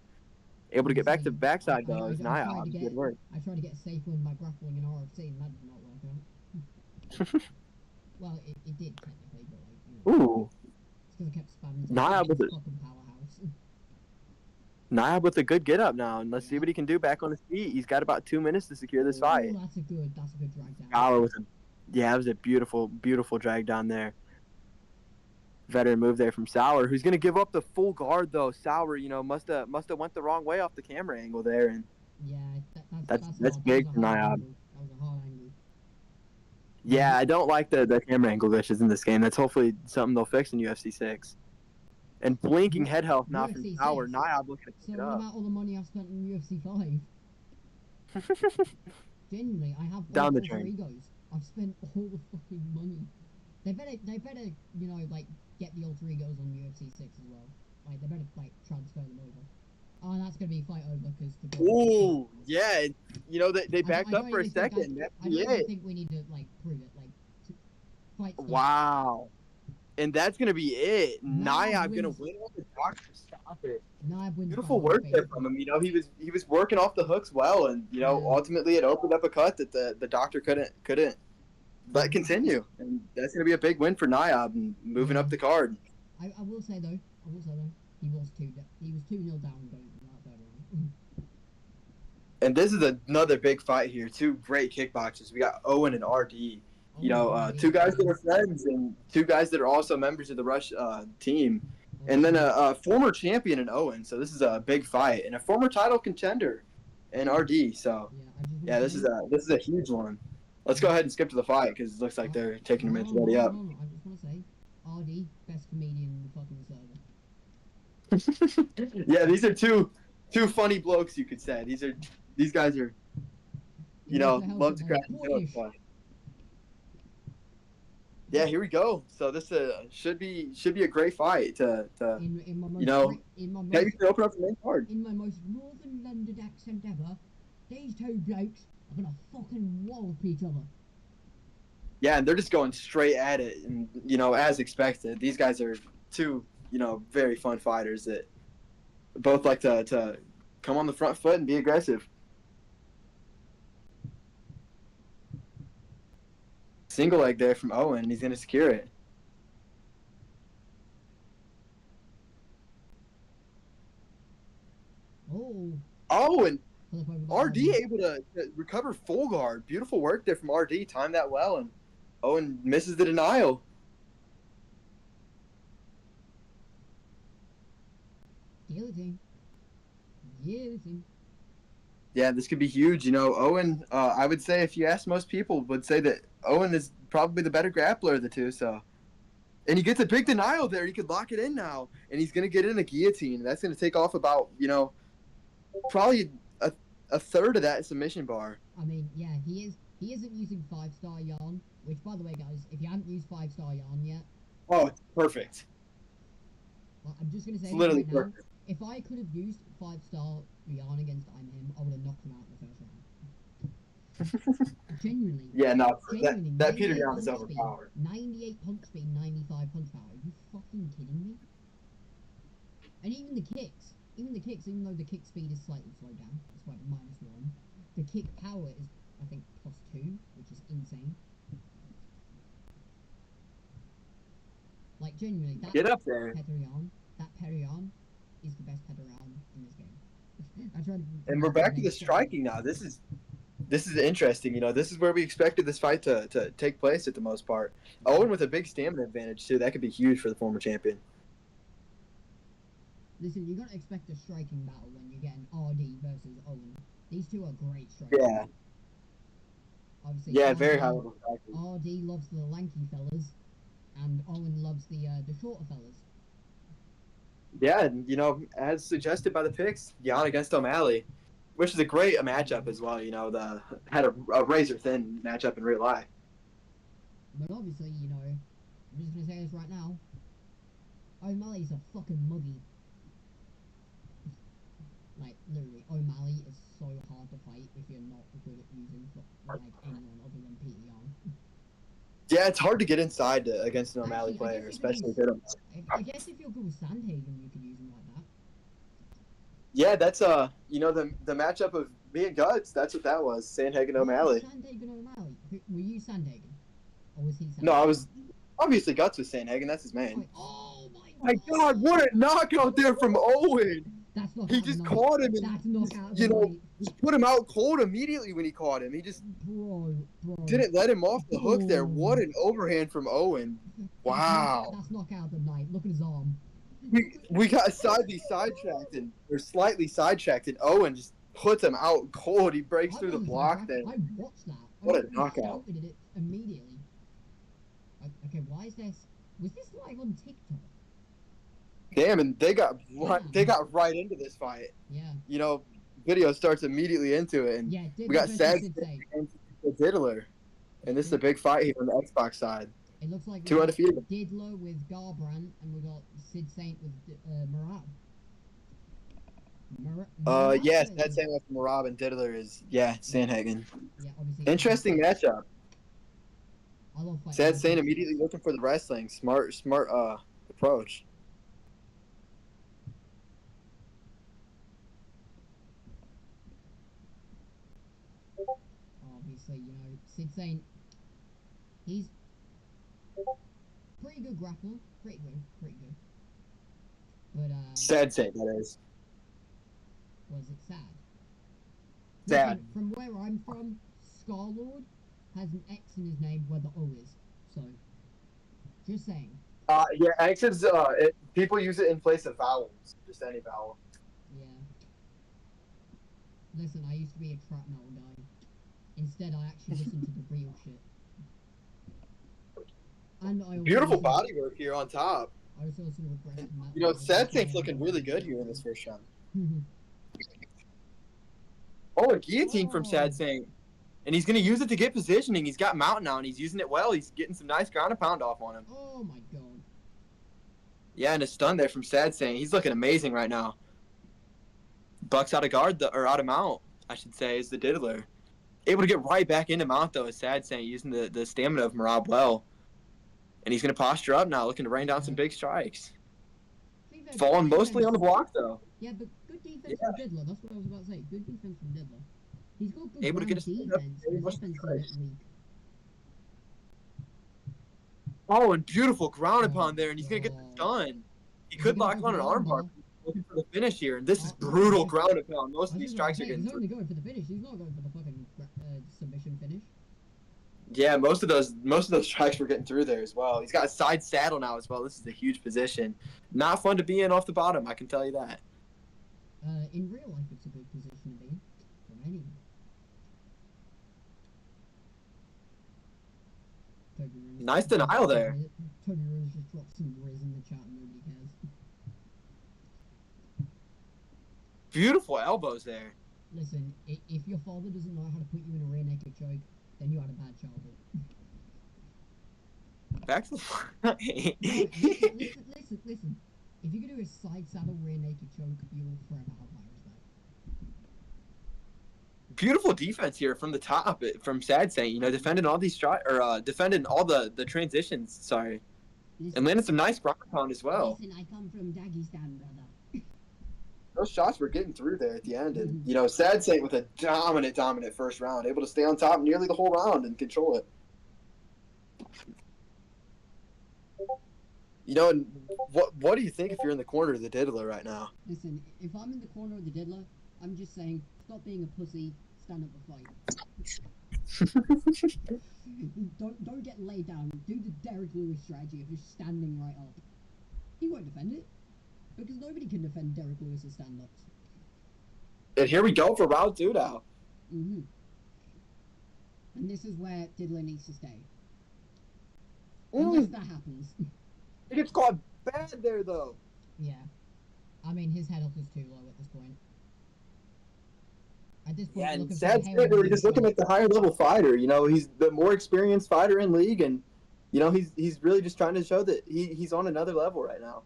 Able to get back to the backside, though, is Niob. Good work. I tried to get a safe win by grappling in RFC, and that did not work out. Well, it did, technically, but, like, you know. Ooh. It's because I kept spamming. Niob with fucking powerhouse. Niob with a good get up now, and let's see what he can do back on his feet. He's got about 2 minutes to secure this fight. That's a good drag down. Sauer with that was a beautiful drag down there. Veteran move there from Sauer, who's going to give up the full guard though. Sauer, you know, must have went the wrong way off the camera angle there, and yeah, that's big for Niob. That was a hard angle. Yeah, I don't like the camera angle glitches in this game. That's hopefully something they'll fix in UFC 6. And blinking head health now from Sauer. Niob looking to pick it up. So what about all the money I've spent in UFC 5? Genuinely, I have down the alter drain. egos. I've spent all the fucking money. They better, you know, like, get the alter egos on UFC 6 as well. Like, they better, like, transfer them over. Oh, and that's gonna be fight over because. Ooh, yeah. You know, they backed up for a second. I don't think we need to, like, prove it. Like, fight. Wow. And that's gonna be it. Niob gonna win off the doctor. Stop it. Beautiful work there from him. You know, he was working off the hooks well, and you know, ultimately it opened up a cut that the doctor couldn't let continue, and that's gonna be a big win for Niob and moving up the card. I will say though, he was 2-0 down going in that third round. And this is another big fight here. Two great kickboxers. We got Owen and RD. You know, two guys that are friends and two guys that are also members of the Rush team. And then a former champion in Owen. So this is a big fight. And a former title contender and RD. So Yeah, I yeah, just wanna this is a huge one. Let's go ahead and skip to the fight because it looks like they're taking a minute to ready up. No, I just want to say, RD, best comedian in the fucking server. Yeah, these are two funny blokes, you could say. These guys are, you know, love to crack jokes. Yeah, here we go. So this should be a great fight to In my most, you know, in my yeah, you most, can open up the main card. in my most northern London accent ever, these two blokes are gonna fucking wallop each other. Yeah, and they're just going straight at it, and you know, as expected, these guys are two, you know, very fun fighters that both like to come on the front foot and be aggressive. Single leg there from Owen. He's going to secure it. Oh, and RD able to recover full guard. Beautiful work there from RD. Timed that well, and Owen misses the denial. Guillotine. Yeah, this could be huge. You know, Owen, I would say if you ask most people, would say that Owen is probably the better grappler of the two. So, and he gets a big denial there. He could lock it in now, and he's going to get in a guillotine. That's going to take off about, you know, probably a third of that submission bar. I mean, yeah, he isn't using 5-star yarn, which, by the way, guys, if you haven't used 5-star yarn yet, oh, it's perfect. Well, I'm just gonna say literally right perfect. now, if I could have used 5-star yarn against him, I would have knocked him out in the first round. Genuinely. Yeah, no, Genuinely, that Peter 98 Yan is punch speed, overpowered. 98 punch speed, 95 punch power. Are you fucking kidding me? And even the kicks, even though the kick speed is slightly slowed down, it's like -1. The kick power is, I think, +2, which is insane. Like, genuinely, that Get up there. Perion is the best Perion in this game. And we're back to the striking now. This is interesting. You know, this is where we expected this fight to take place at the most part. Owen with a big stamina advantage too. That could be huge for the former champion. Listen, you gotta expect a striking battle when you're getting RD versus Owen. These two are great strikers. Yeah. Obviously, Yeah, RD, very high level striking. RD loves the lanky fellas, and Owen loves the shorter fellas. Yeah, and you know, as suggested by the picks, Yan against O'Malley, which is a great matchup as well. You know, had a razor thin matchup in real life. But obviously, you know, I'm just gonna say this right now. O'Malley's a fucking muggy. Like, literally, O'Malley is so hard to fight if you're not good at using, like, anyone other than Peter Yan. Yeah, it's hard to get inside against an O'Malley player, especially good. I guess if you're good with Sandhagen, you could use him like that. Yeah, that's you know, the matchup of me and Guts. That's what that was. Sandhagen O'Malley. Sandhagen O'Malley. Were you Sandhagen, or was he Sandhagen? No, I was obviously Guts was Sandhagen. That's his man. Oh my God! What a knockout there from Owen. That's not. He just caught him, and that's knockout. You know, just put him out cold immediately when he caught him. He just didn't let him off the hook there. What an overhand from Owen! Wow. That's knockout of the night. Look at his arm. We got slightly sidetracked, and Owen just puts him out cold. He breaks through the block there. I watched that. What a knockout! I it immediately. Okay, why is this? Was this live on TikTok? Damn, and they got right into this fight. Yeah. You know, video starts immediately into it, and yeah, we got Sad against Diddler, and this is a big fight here on the Xbox side. It looks like two undefeated. Diddler with Garbrandt, and we got Sid Saint with Marab. Yes, that's Saint with Marab, and Diddler is Sandhagen. Yeah, obviously. Interesting matchup. I love fighting. Sad Saint immediately looking for the wrestling. Smart approach. Obviously, you know, Sid Saint, he's pretty good grappler, pretty good. But Sad Saint, that is. Was it sad? Sad. Listen, from where I'm from, Scarlord has an X in his name where the O is. So, just saying. Yeah, X is people use it in place of vowels, just any vowel. Yeah. Listen, I used to be a trap metal guy. Instead, I actually listened to the real shit. And I also Beautiful listened, body work here on top. I also listened to aggressive metal. You know, guys Sad like Saint's Bryan. looking really good here in this first round. Mhm. Oh, a guillotine from Oh. Sad Saint. And he's going to use it to get positioning. He's got Mountain now, and he's using it well. He's getting some nice ground and pound off on him. Oh my god. Yeah, and a stun there from Sad Saint. He's looking amazing right now. Bucks out of guard, or out of mount, I should say, is the diddler. Able to get right back into mount, though, is Sad Saint, using the stamina of Marab well. And he's going to posture up now, looking to rain down some big strikes. Falling mostly on the block, though. Yeah, but good defense from Diddler. That's what I was about to say. Good defense from Diddler. He's got good Able to ground get a defense, up, but his very much offense is a bit weak. Oh, and beautiful ground Oh, upon there, and he's going to get the stun. He Is could he gonna lock go on an for the armbar. armbar? Looking for the finish here, and this is Oh, brutal yeah. ground upon. Most I of was these just strikes about are to say, getting he's through. only going for the finish. He's not going for the fucking submission finish. Yeah, most of those strikes were getting through there as well. He's got a side saddle now as well. This is a huge position. Not fun to be in off the bottom, I can tell you that. In real life, it's a good position to be in. For anyone. Toby Rose. Nice denial there. Toby Rose just dropped some Riz in the chat and nobody cares. Beautiful elbows there. Listen, if your father doesn't know how to put you in a rear naked choke, then you had a bad childhood. Back to Listen. If you can do a side saddle rear naked choke, you will forever have my respect. Beautiful defense here from the top from Sad Saint. You know, defending all these defending all the transitions. Sorry, and landing some nice ground pound as well. Listen, I come from Dagestan, brother. Those shots were getting through there at the end, and you know, Sad Saint with a dominant first round, able to stay on top nearly the whole round and control it. You know, what do you think if you're in the corner of the diddler right now? Listen, if I'm in the corner of the diddler, I'm just saying, stop being a pussy, stand up and fight. don't get laid down. Do the Derek Lewis strategy of just standing right up. He won't defend it, because nobody can defend Derek Lewis's stand-ups. And here we go for round 2 now. And this is where Diddler needs to stay. Unless that happens. He gets caught bad there, though. Yeah. I mean, his head up is too low at this point. At this point, Yeah, and looking for Sad the Saint, Hail we're just looking Mary at the higher level fighter. You know, he's the more experienced fighter in league, and you know, he's really just trying to show that he's on another level right now.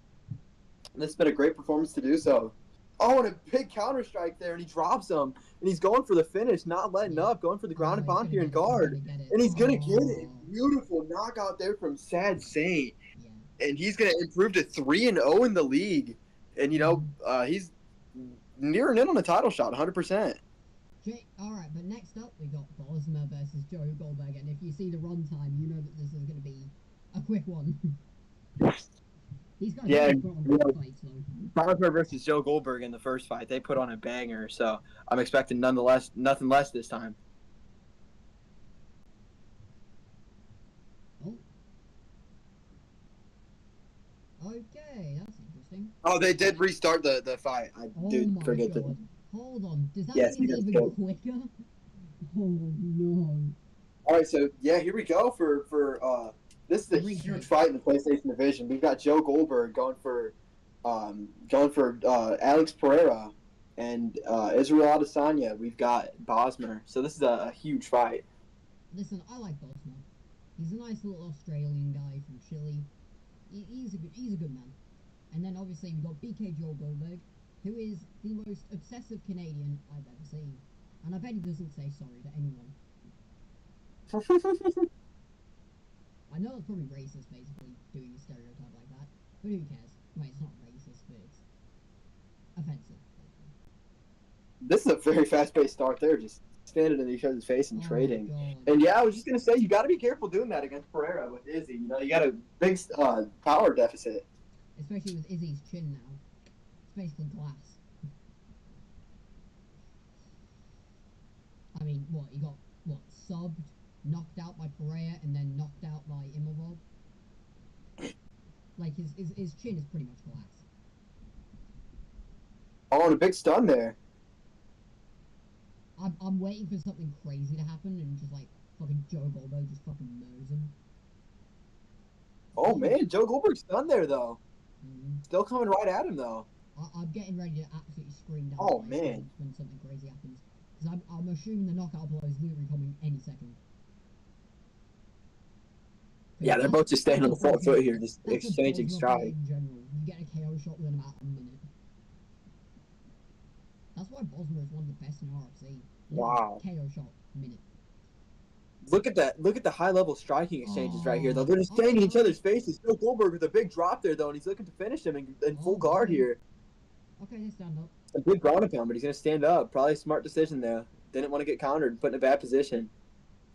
And this has been a great performance to do so. Oh, and a big counter strike there, and he drops him, and he's going for the finish, not letting up, going for the ground and pound here in guard, and he's gonna get it. Beautiful knockout there from Sad Saint, and he's gonna improve to 3-0 in the league, and you know, he's nearing in on a title shot, 100%. Alright, but next up we got Bosma versus Joe Goldberg, and if you see the run time, you know that this is going to be a quick one. These guys put on good fights, though. Bosma versus Joe Goldberg in the first fight, they put on a banger, so I'm expecting nothing less this time. Oh. Okay, that's interesting. Oh, they did restart the fight. I did forget that. Hold on, does that Yes, mean it's he even does. quicker? Oh no. All right, so yeah, here we go for this is a huge fight in the PlayStation division. We've got Joe Goldberg going for Alex Pereira and Israel Adesanya. We've got Bosmer. So this is a huge fight. Listen, I like Bosma. He's a nice little Australian guy from Chile. He's a good man. And then obviously we've got BK Joe Goldberg, who is the most obsessive Canadian I've ever seen. And I bet he doesn't say sorry to anyone. I know it's probably racist, basically, doing a stereotype like that, but who cares? Well, it's not racist, but it's offensive, basically. This is a very fast-paced start there, just standing in each other's face and trading. God. And yeah, I was just going to say, you got to be careful doing that against Pereira with Izzy. You know, you got a big power deficit. Especially with Izzy's chin now. It's basically glass. I mean, what, he got, subbed, knocked out by Pereira, and then knocked out by Imavov? Like, his chin is pretty much glass. Oh, and a big stun there. I'm waiting for something crazy to happen and just like fucking Joe Goldberg just fucking murders him. Oh man, Joe Goldberg's done there though. Mm. Still coming right at him though. I'm getting ready to absolutely scream down. Oh, my man. when something crazy happens, because I'm assuming the knockout blow is literally coming any second. Yeah, they're both just staying on the front foot here, just That's exchanging a Bosma strikes. fight in general. You get a KO shot within about a minute. That's why Bosma is one of the best in RFC. Wow. KO shot minute. Look at that! Look at the high-level striking exchanges right here, though. They're just staying in each other's faces. Joe Goldberg with a big drop there, though, and he's looking to finish him in full guard here. Okay, they stand up. A big ground and pound, but he's gonna stand up. Probably a smart decision there. Didn't want to get countered and put in a bad position,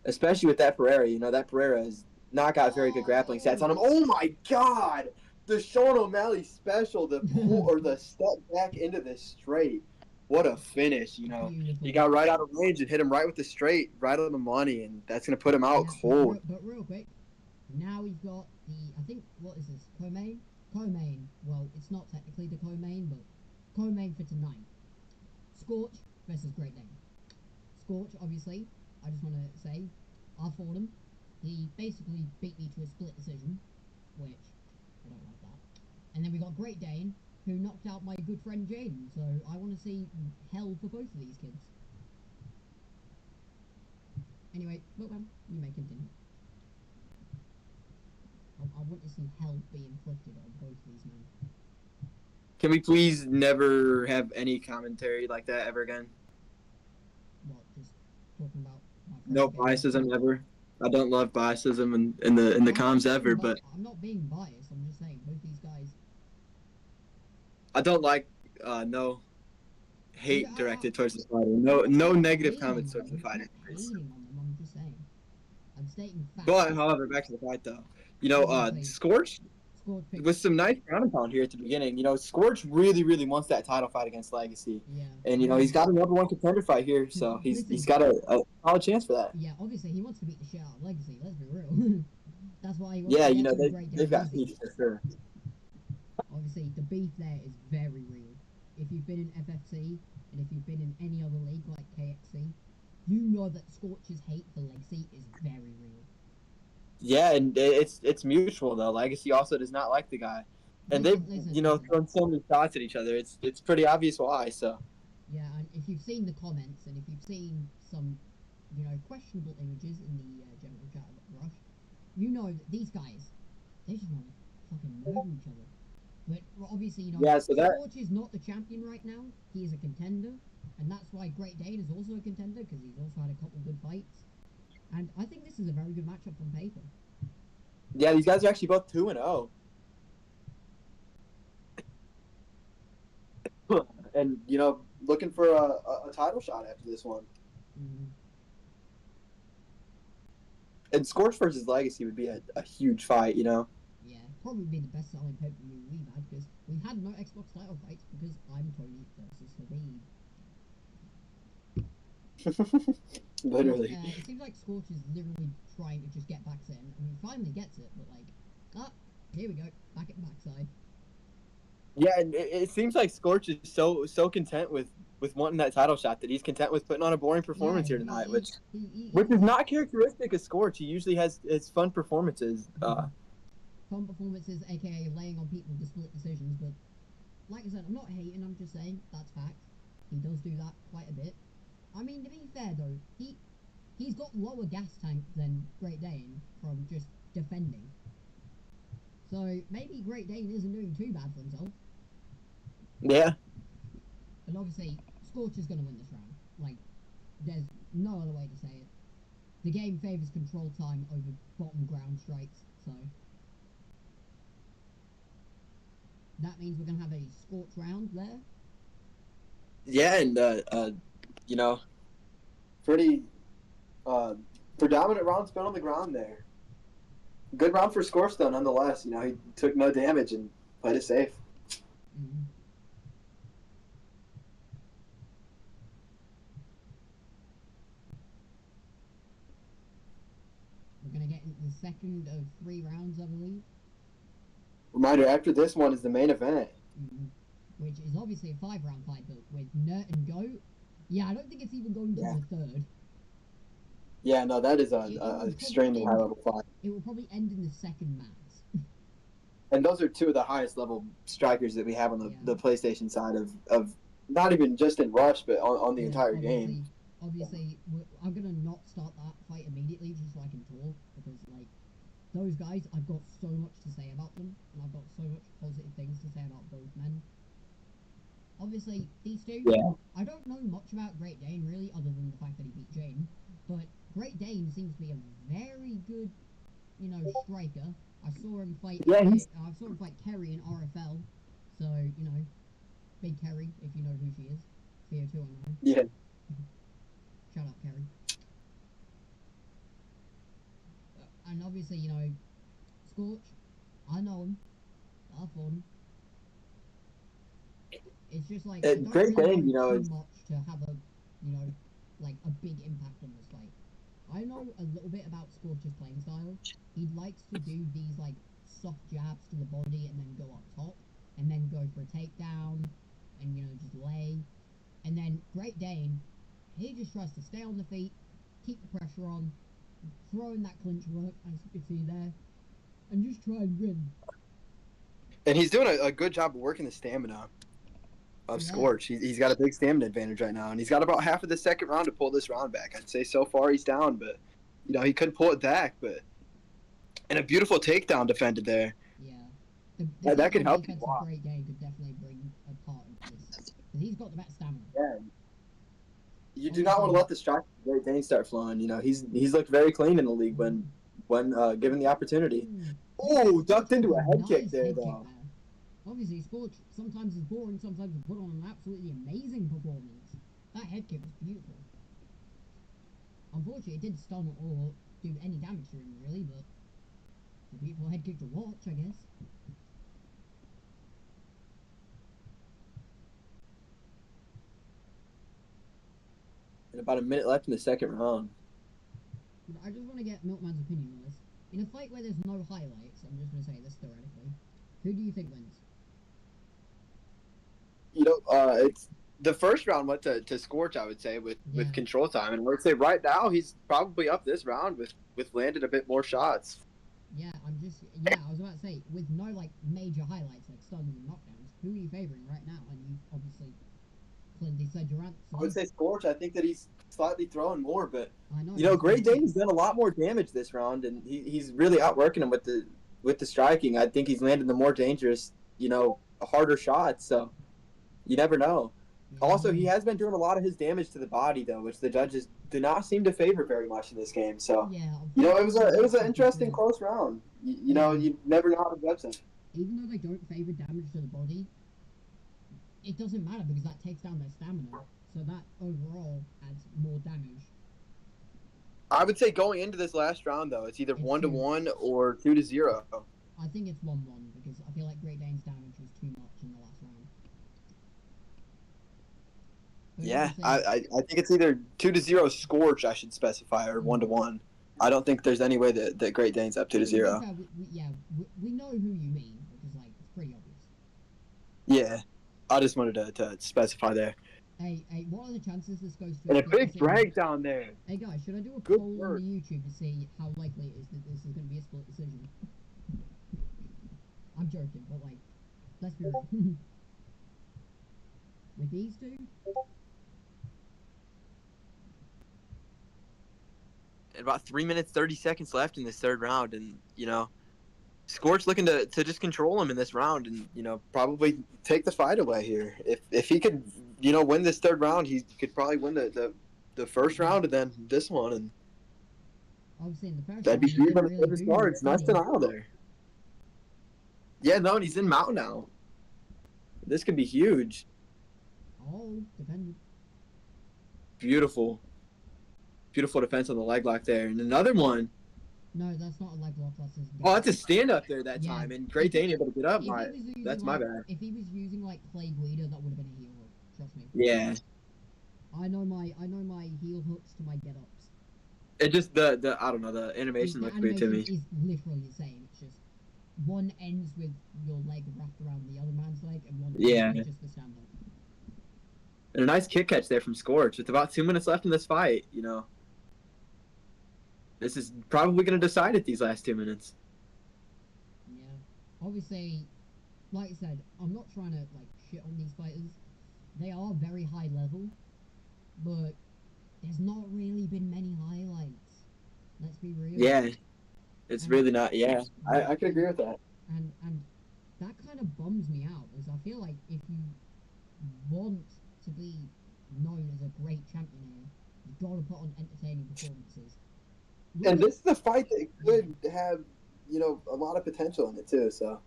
especially with that Pereira. You know that Pereira has not got very good grappling stats on him. Oh my God! The Sean O'Malley special, the pull or the step back into the straight. What a finish, you know. Beautiful. He got right out of range and hit him right with the straight, right on the money, and that's going to put him out cold. But real quick, now we've got the, I think, what is this, co-main? Co-main, well, it's not technically the co-main, but co-main for tonight. Scorch versus Great Dane. Scorch, obviously, I just want to say, I fought him. He basically beat me to a split decision, which, I don't like that. And then we got Great Dane, who knocked out my good friend Jaden, so I want to see hell for both of these kids. Anyway, Milkman, you may continue. I want to see hell be inflicted on both of these men. Can we please never have any commentary like that ever again? What, just talking about my friend No Jaden? biasism ever. I don't love biasism in the comms ever, but I'm not being biased, I'm just saying, both these guys... I don't like no hate directed towards the fighter. No negative comments towards the fighter. I'm not hating on them, I'm just saying. I'm stating facts. But however, back to the fight though. You know, Scorch with some nice ground and pound here at the beginning. You know, Scorch really wants that title fight against Legacy. Yeah. And you know, he's got a number one contender fight here, so he's got a solid chance for that. Yeah, obviously he wants to beat the shit out of Legacy, let's be real. That's why he wants Yeah, to you know, get to Great they've got Dane. heat for sure. Obviously, the beef there is very real. If you've been in FFC, and if you've been in any other league like KXC, you know that Scorch's hate for Legacy is very real. Yeah, and it's mutual though. Legacy also does not like the guy, and they've thrown so many shots at each other. It's pretty obvious why. So. Yeah, and if you've seen the comments and if you've seen some, questionable images in the general chat of Rush, you know that these guys, they just want to fucking murder each other. But obviously, Scorch is not the champion right now. He is a contender, and that's why Great Dane is also a contender because he's also had a couple good fights. And I think this is a very good matchup on paper. Yeah, these guys are actually both 2-0. And, looking for a title shot after this one. Mm-hmm. And Scorch versus Legacy would be a huge fight, Yeah, probably be the best selling pay-per-view we've had because we've had no Xbox title fights because I'm Toby versus Toby. Literally. It seems like Scorch is literally trying to just get backs in. I mean, he finally gets it, but here we go, back at the backside. Yeah, and it seems like Scorch is so content with wanting that title shot that he's content with putting on a boring performance here tonight, which is not characteristic of Scorch. He usually has fun performances. Fun performances, aka laying on people to split decisions, but like I said, I'm not hating, I'm just saying that's fact. He does do that quite a bit. I mean, to be fair though, he's got lower gas tank than Great Dane from just defending. So maybe Great Dane isn't doing too bad for himself. Yeah. But obviously, Scorch is going to win this round. Like, there's no other way to say it. The game favours control time over bottom ground strikes, so... That means we're going to have a Scorch round there. Yeah, and, pretty predominant round spent on the ground there. Good round for Scorch, though, nonetheless. He took no damage and played it safe. Mm-hmm. We're going to get into the second of 3 rounds, I believe. Reminder, after this one is the main event. Mm-hmm. Which is obviously a 5-round fight, but with Nurt and Goat Yeah, I don't think it's even going to the third. Yeah, no, that is It will a probably extremely end- high level fight. It will probably end in the second max. And those are two of the highest level strikers that we have on Yeah. the PlayStation side of not even just in Rush, but on the Yeah, entire game. Obviously, I'm gonna not start that fight immediately just so I can talk, because like those guys, I've got so much to say about them, and I've got so much positive things to say about both men. Obviously, these two, Yeah. I don't know much about Great Dane really, other than the fact that he beat Jane. But Great Dane seems to be a very good, striker. I saw him fight. Yeah, I saw him fight Kerry in RFL. So Big Kerry, if you know who she is, CO2 online. Yeah. Shout out Kerry. And obviously, Scorch, I know him. I fought him. It's just like I don't Great really Dane, know too much to have a, like a big impact on this fight. I know a little bit about Scorch's playing style. He likes to do these like soft jabs to the body and then go up top and then go for a takedown and just lay. And then Great Dane, he just tries to stay on the feet, keep the pressure on, throw in that clinch work as you can see there, and just try and win. And he's doing a good job of working the stamina of Scorch. He's got a big stamina advantage right now, and he's got about half of the second round to pull this round back. I'd say so far he's down, but he could pull it back. But and a beautiful takedown defended there. Yeah, that could help you a lot. Great Dane could definitely bring a part into this because he's got the better stamina. Yeah. You do not want to let the strike of Great Dane start flowing. He's looked very clean in the league when given the opportunity. Oh, ducked into a head kick there though. Obviously, Scorch sometimes is boring, sometimes he put on an absolutely amazing performance. That head kick was beautiful. Unfortunately, it didn't stun or do any damage to him, really, but it's a beautiful head kick to watch, I guess. And about a minute left in the second round. But I just want to get Milkman's opinion on this. In a fight where there's no highlights, I'm just going to say this theoretically, who do you think wins? It's the first round went to Scorch, I would say, with control time, and I would say right now he's probably up this round with landed a bit more shots. Yeah, I was about to say, with no like major highlights like stuns and knockdowns, who are you favoring right now? And you obviously clearly said your answer. I would say Scorch. I think that he's slightly throwing more, but I know, Great Dane's done a lot more damage this round, and he's really outworking him with the striking. I think he's landing the more dangerous, harder shots. So you never know. Also, he has been doing a lot of his damage to the body, though, which the judges do not seem to favor very much in this game. So, it was an interesting close round. You never know how to judge them. Even though they don't favor damage to the body, it doesn't matter because that takes down their stamina. So that overall adds more damage. I would say going into this last round, though, it's either 1-1 or 2-0. I think it's 1-1 because I feel like Great Dane's damage was too much in the last round. Yeah, I think it's either 2-0 Scorch, I should specify, or 1-1. I don't think there's any way that Great Dane's up 2-0. We know who you mean because it's pretty obvious. Yeah, I just wanted to specify there. Hey, what are the chances this goes to? And a big drag down there. Hey guys, should I do a poll on the YouTube to see how likely it is that this is going to be a split decision? I'm joking, but let's be real. With these two. About 3 minutes 30 seconds left in this third round, and Scorch looking to just control him in this round, and probably take the fight away here. If he could win this third round, he could probably win the first round and then this one, and obviously in the first that'd be huge on the really third start. It's nice denial there. Yeah, no, and he's in mount now. This could be huge. Oh, depending. Beautiful defense on the leg lock there, and another one. No, that's not a leg lock. That's his. Oh, that's a stand up there that time, and Great Dane able to get up. That's my bad. If he was using Clay Guida, that would have been a heel hook. Trust me. Yeah. I know my heel hooks to my get ups. It just the I don't know, the animation looks weird to me. It's literally the same. It's just one ends with your leg wrapped around the other man's leg, and one ends with just the stand up. And a nice kick catch there from Scorch. With about 2 minutes left in this fight, this is probably going to decide it these last 2 minutes. Yeah. Obviously, like I said, I'm not trying to like shit on these fighters. They are very high level, but there's not really been many highlights. Let's be real. Yeah, it's really not. Yeah, I can agree with that. And that kind of bums me out, because I feel like if you want to be known as a great champion here, you've got to put on entertaining performances. And this is a fight that could have, a lot of potential in it too. So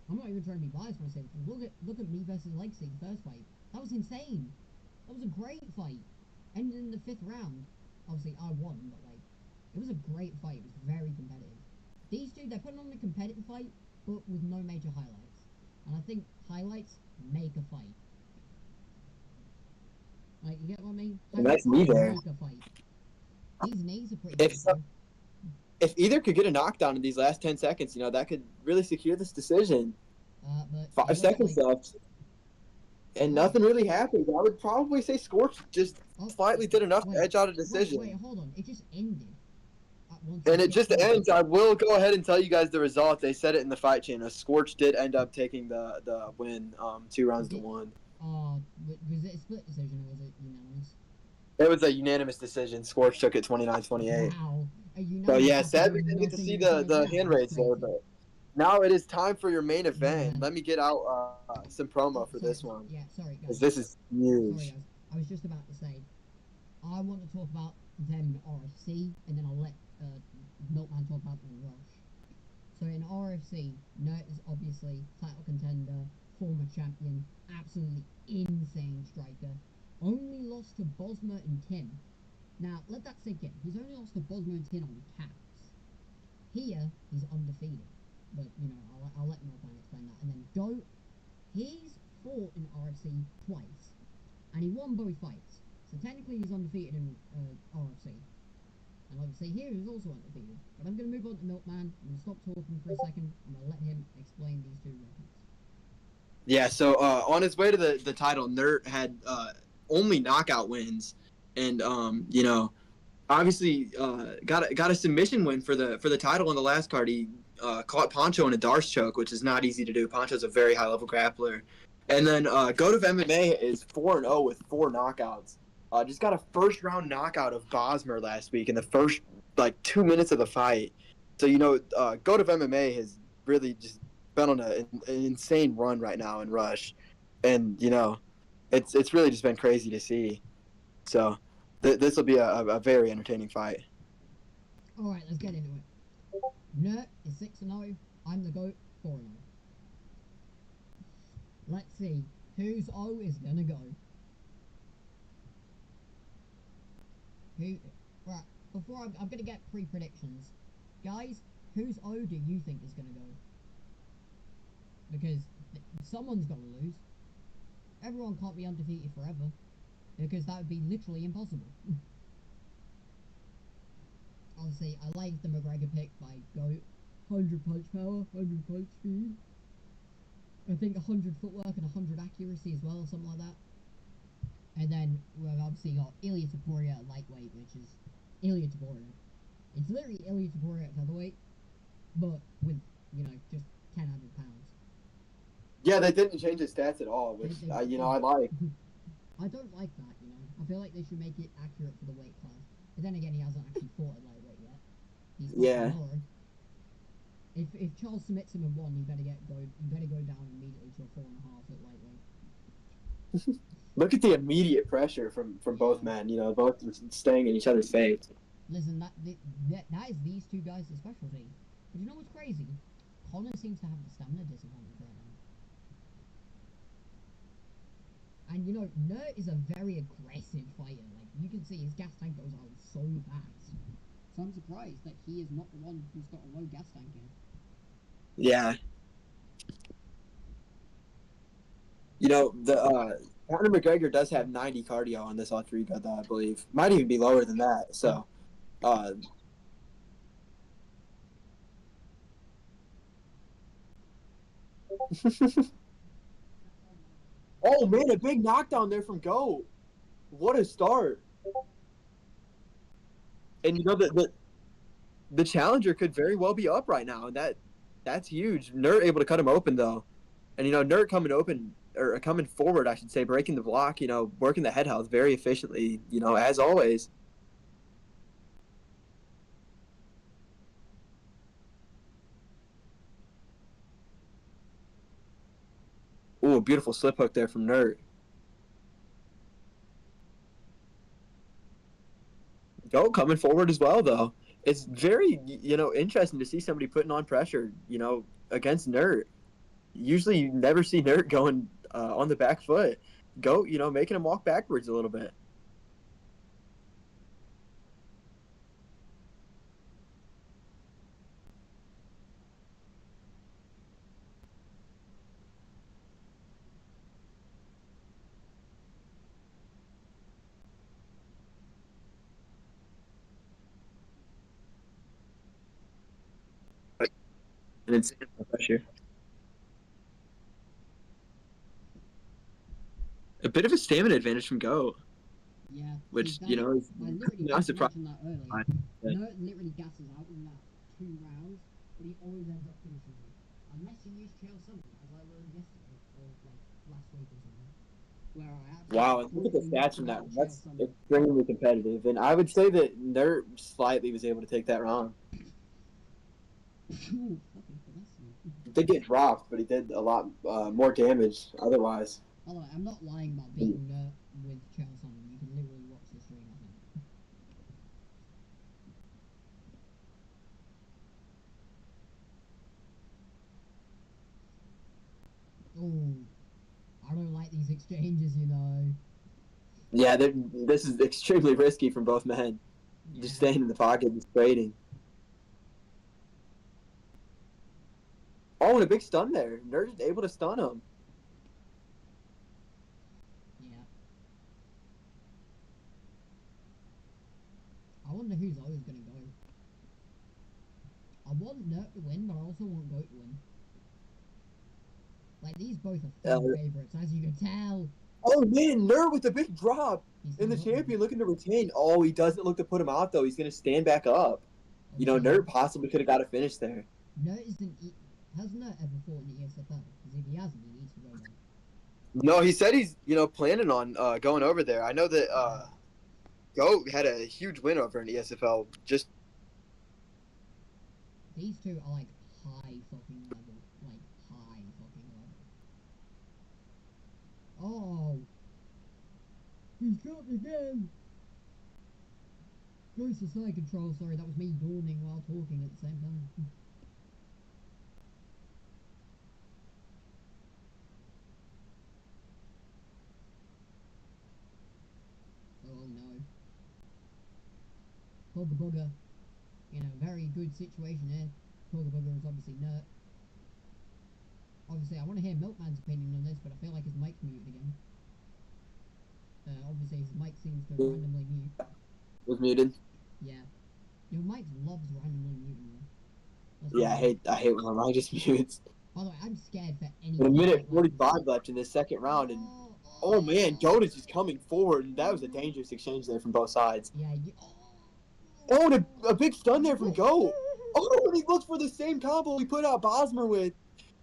I'm not even trying to be biased when I say this. Look at me versus Legacy, the first fight. That was insane. That was a great fight. Ended in the 5th round. Obviously, I won, but like, it was a great fight. It was very competitive. These two, they're putting on a competitive fight, but with no major highlights. And I think highlights make a fight. Like, you get what I mean? and that's me there. Make a fight. These knees are pretty good. If either could get a knockdown in these last 10 seconds, that could really secure this decision. But 5 seconds left. And nothing really happened. I would probably say Scorch just slightly did enough to edge out a decision. Wait, hold on. It just ended. And it just ends. I will go ahead and tell you guys the result. They said it in the fight channel. Scorch did end up taking the win, 2 rounds to 1. Was it a split decision or was it unanimous? It was a unanimous decision. Scorch took it 29-28. Wow. So yeah, sadly didn't get to see the hand raise there, but now it is time for your main event. Yeah. Let me get out some promo for this one. Yeah, sorry guys. Because this is huge. Sorry guys. I was just about to say, I want to talk about them in RFC, and then I'll let Milkman talk about the Rush. So in RFC, Nurt is obviously title contender, former champion, absolutely insane striker. Only lost to Bosma and Tim. Now, let that sink in. He's only lost to Bosma and Tim on caps. Here, he's undefeated. But, I'll let Milkman explain that. And then Goat, he's fought in RFC twice. And he won both fights. So technically he's undefeated in RFC. And like I say, here he's also undefeated. But I'm going to move on to Milkman. I'm going to stop talking for a second. I'm going to let him explain these two records. Yeah, so on his way to the title, Nurt had only knockout wins. And, obviously got a submission win for the title in the last card. He caught Poncho in a Darce choke, which is not easy to do. Poncho's a very high-level grappler. And then Goat of MMA is 4-0 with 4 knockouts. Just got a first-round knockout of Bosmer last week in the first, 2 minutes of the fight. So, Goat of MMA has really just been on an insane run right now in Rush. And, it's really just been crazy to see. So this will be a very entertaining fight. All right, let's get into it. Nurt is 6-0. I'm the GOAT, 4-0. Let's see whose O is gonna go. Right, before I'm gonna get pre-predictions, guys. Whose O do you think is gonna go? Because someone's gotta lose. Everyone can't be undefeated forever, because that would be literally impossible. Obviously, I like the McGregor pick by GOAT. 100 punch power, 100 punch speed. I think 100 footwork and 100 accuracy as well, something like that. And then we've obviously got Ilya Taporia at lightweight, which is Ilya Taporia. It's literally Ilya Taporia at featherweight, but with, just 10 pounds. Yeah, they didn't change his stats at all, which, I like. I don't like that, I feel like they should make it accurate for the weight class. But then again, he hasn't actually fought at lightweight yet. He's tomorrow. If Charles submits him in 1, you better go down immediately to a 4.5 at lightweight. Look at the immediate pressure from both men. Both staying in each other's face. Listen, that is these two guys' specialty. But you know what's crazy? Connor seems to have the stamina disadvantage right now. And Nurt is a very aggressive fighter. Like, you can see his gas tank goes out so fast. So I'm surprised that he is not the one who's got a low gas tank here. Yeah. Conor McGregor does have 90 cardio on this Rodrigo, though, I believe. Might even be lower than that. So, Oh, man, a big knockdown there from Goat. What a start. And, you know, the challenger could very well be up right now. And that's huge. Nurt able to cut him open, though. And, you know, Nurt coming forward, I should say, breaking the block, you know, working the head health very efficiently, you know, as always. Ooh, a beautiful slip hook there from Nurt. Goat coming forward as well, though. It's very, you know, interesting to see somebody putting on pressure, you know, against Nurt. Usually you never see Nurt going on the back foot. Goat, you know, making him walk backwards a little bit. An insane amount of pressure. A bit of a stamina advantage from Goat, Yeah. which, you know, is I literally not surprising. mentioned that earlier. Nurt literally gasses out in that 2 rounds, but he always ends up finishing them. Unless you use Chael Sonnen, as I learned yesterday, or like last week or something. Where I actually Wow, and look at the completely stats from that. knocked out That's Chael Sonnen. extremely competitive. And I would say that Nurt slightly was able to take that round. Ooh, fucking finesse me. He did get dropped, but he did a lot more damage otherwise. By the way, I'm not lying about beating Nurt with Chael Sonnen. You can literally watch the stream of him. Oh, I don't like these exchanges, you know. Yeah, this is extremely risky from both men. Yeah. Just staying in the pocket and trading. Oh, and a big stun there. Nurt is able to stun him. Yeah. I wonder who's always going to go. I want Nurt to win, but I also want Goat to win. Like, these both are fan favourites, as you can tell. Oh, man, Nurt with a big drop. He's And the not champion looking to retain. Oh, he doesn't look to put him out, though. He's going to stand back up. You know, Nurt possibly could have got a finish there. Nurt isn't... Has Nurt ever fought in the ESFL? Because if he hasn't, he needs to go there. No, he said he's, you know, planning on going over there. I know that Goat had a huge win over in ESFL. Just These two are, like, high fucking level. Like, high fucking level. Oh! He's dropped again! Goes to side control, sorry, that was me yawning while talking at the same time. Oh no. Bugger Bugger. In a very good situation here. Bugger Bugger is obviously Nurt. Obviously, I want to hear Milkman's opinion on this, but I feel like his mic's muted again. Obviously, his mic seems to randomly mute. was muted. Yeah. Your mic loves randomly muting you. Yeah, I hate when my mic just mutes. By the way, I'm scared for any. With a minute 45 left in this second round, and oh man, Goat is just coming forward, and that was a dangerous exchange there from both sides. Yeah. Oh, and a big stun there from Goat. Oh, and he looks for the same combo he put out Bosmer with,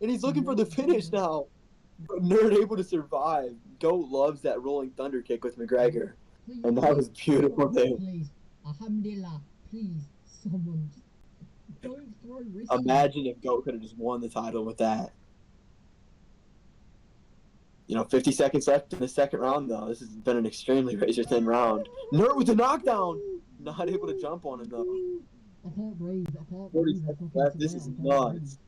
and he's looking for the finish now. But Nurt able to survive. Goat loves that rolling thunder kick with McGregor, and that was beautiful there. Please, alhamdulillah, please, someone just don't throw risky. Imagine if Goat could have just won the title with that. You know, 50 seconds left in the second round, though. This has been an extremely razor-thin round. Nurt with the knockdown! Not able to jump on him, though. I can't breathe. 40 seconds left. This is nuts.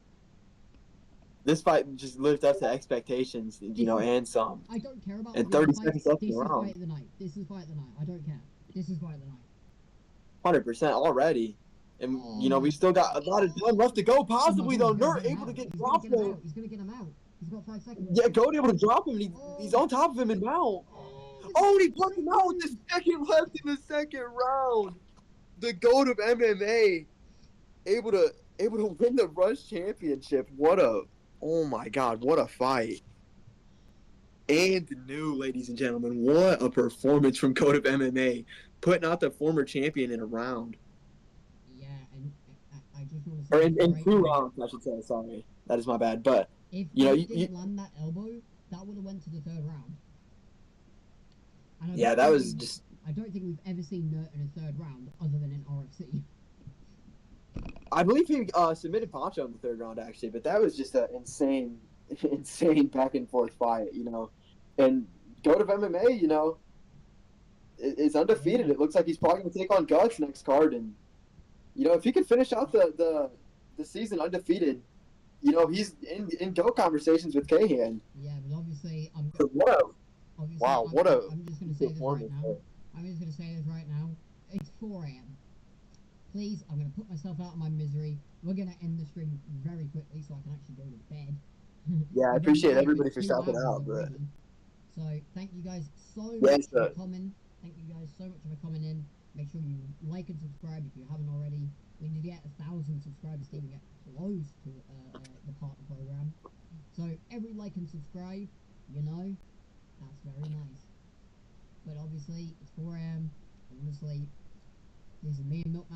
This fight just lived up to expectations, you know, and some. I don't care about And 30 seconds left in This the is round. fight of the night. This is fight of the night. I don't care. This is fight of the night. 100% already. And, you know, we've still got a lot of time left to go, possibly, though. Nurt able to get dropped there. He's going to get him out. He's got 5 seconds. Yeah, Goat able to drop him, and he's on top of him and now. Oh, and he plucked him out with the second left in the second round. The GOAT of MMA able to win the Rush Championship. Oh my God, what a fight. And new, ladies and gentlemen. What a performance from Code of MMA, putting out the former champion in a round. Yeah, and I just want to Or say in right 2 now, rounds, I should say. Sorry. That is my bad. But, if you know, he didn't land that elbow, that would have went to the 3rd round. And yeah, that was just... I don't think we've ever seen Nurt in a 3rd round other than in RFC. I believe he submitted Pancho in the 3rd round, actually, but that was just an insane back and forth fight, you know. And Goat of MMA, you know, is undefeated. Yeah. It looks like he's probably going to take on Guts next card. And, you know, if he could finish out the season undefeated, you know, he's in GOAT conversations with Kahan. Yeah, but obviously, I'm So what just a going to say this right performance now. there. I'm just going to say this right now. It's 4 a.m. Please, I'm going to put myself out of my misery. We're going to end the stream very quickly so I can actually go to bed. Yeah, I We've been appreciate live everybody for 2 stopping hours out. But already. So, thank you guys so Yeah, much for sir. coming. Thank you guys so much for coming in. Make sure you like and subscribe if you haven't already. We need to get 1,000 subscribers to even get close to the partner program. So, every like and subscribe, you know, that's very nice. But obviously, it's 4 a.m. I want to sleep. This is me and Milkman.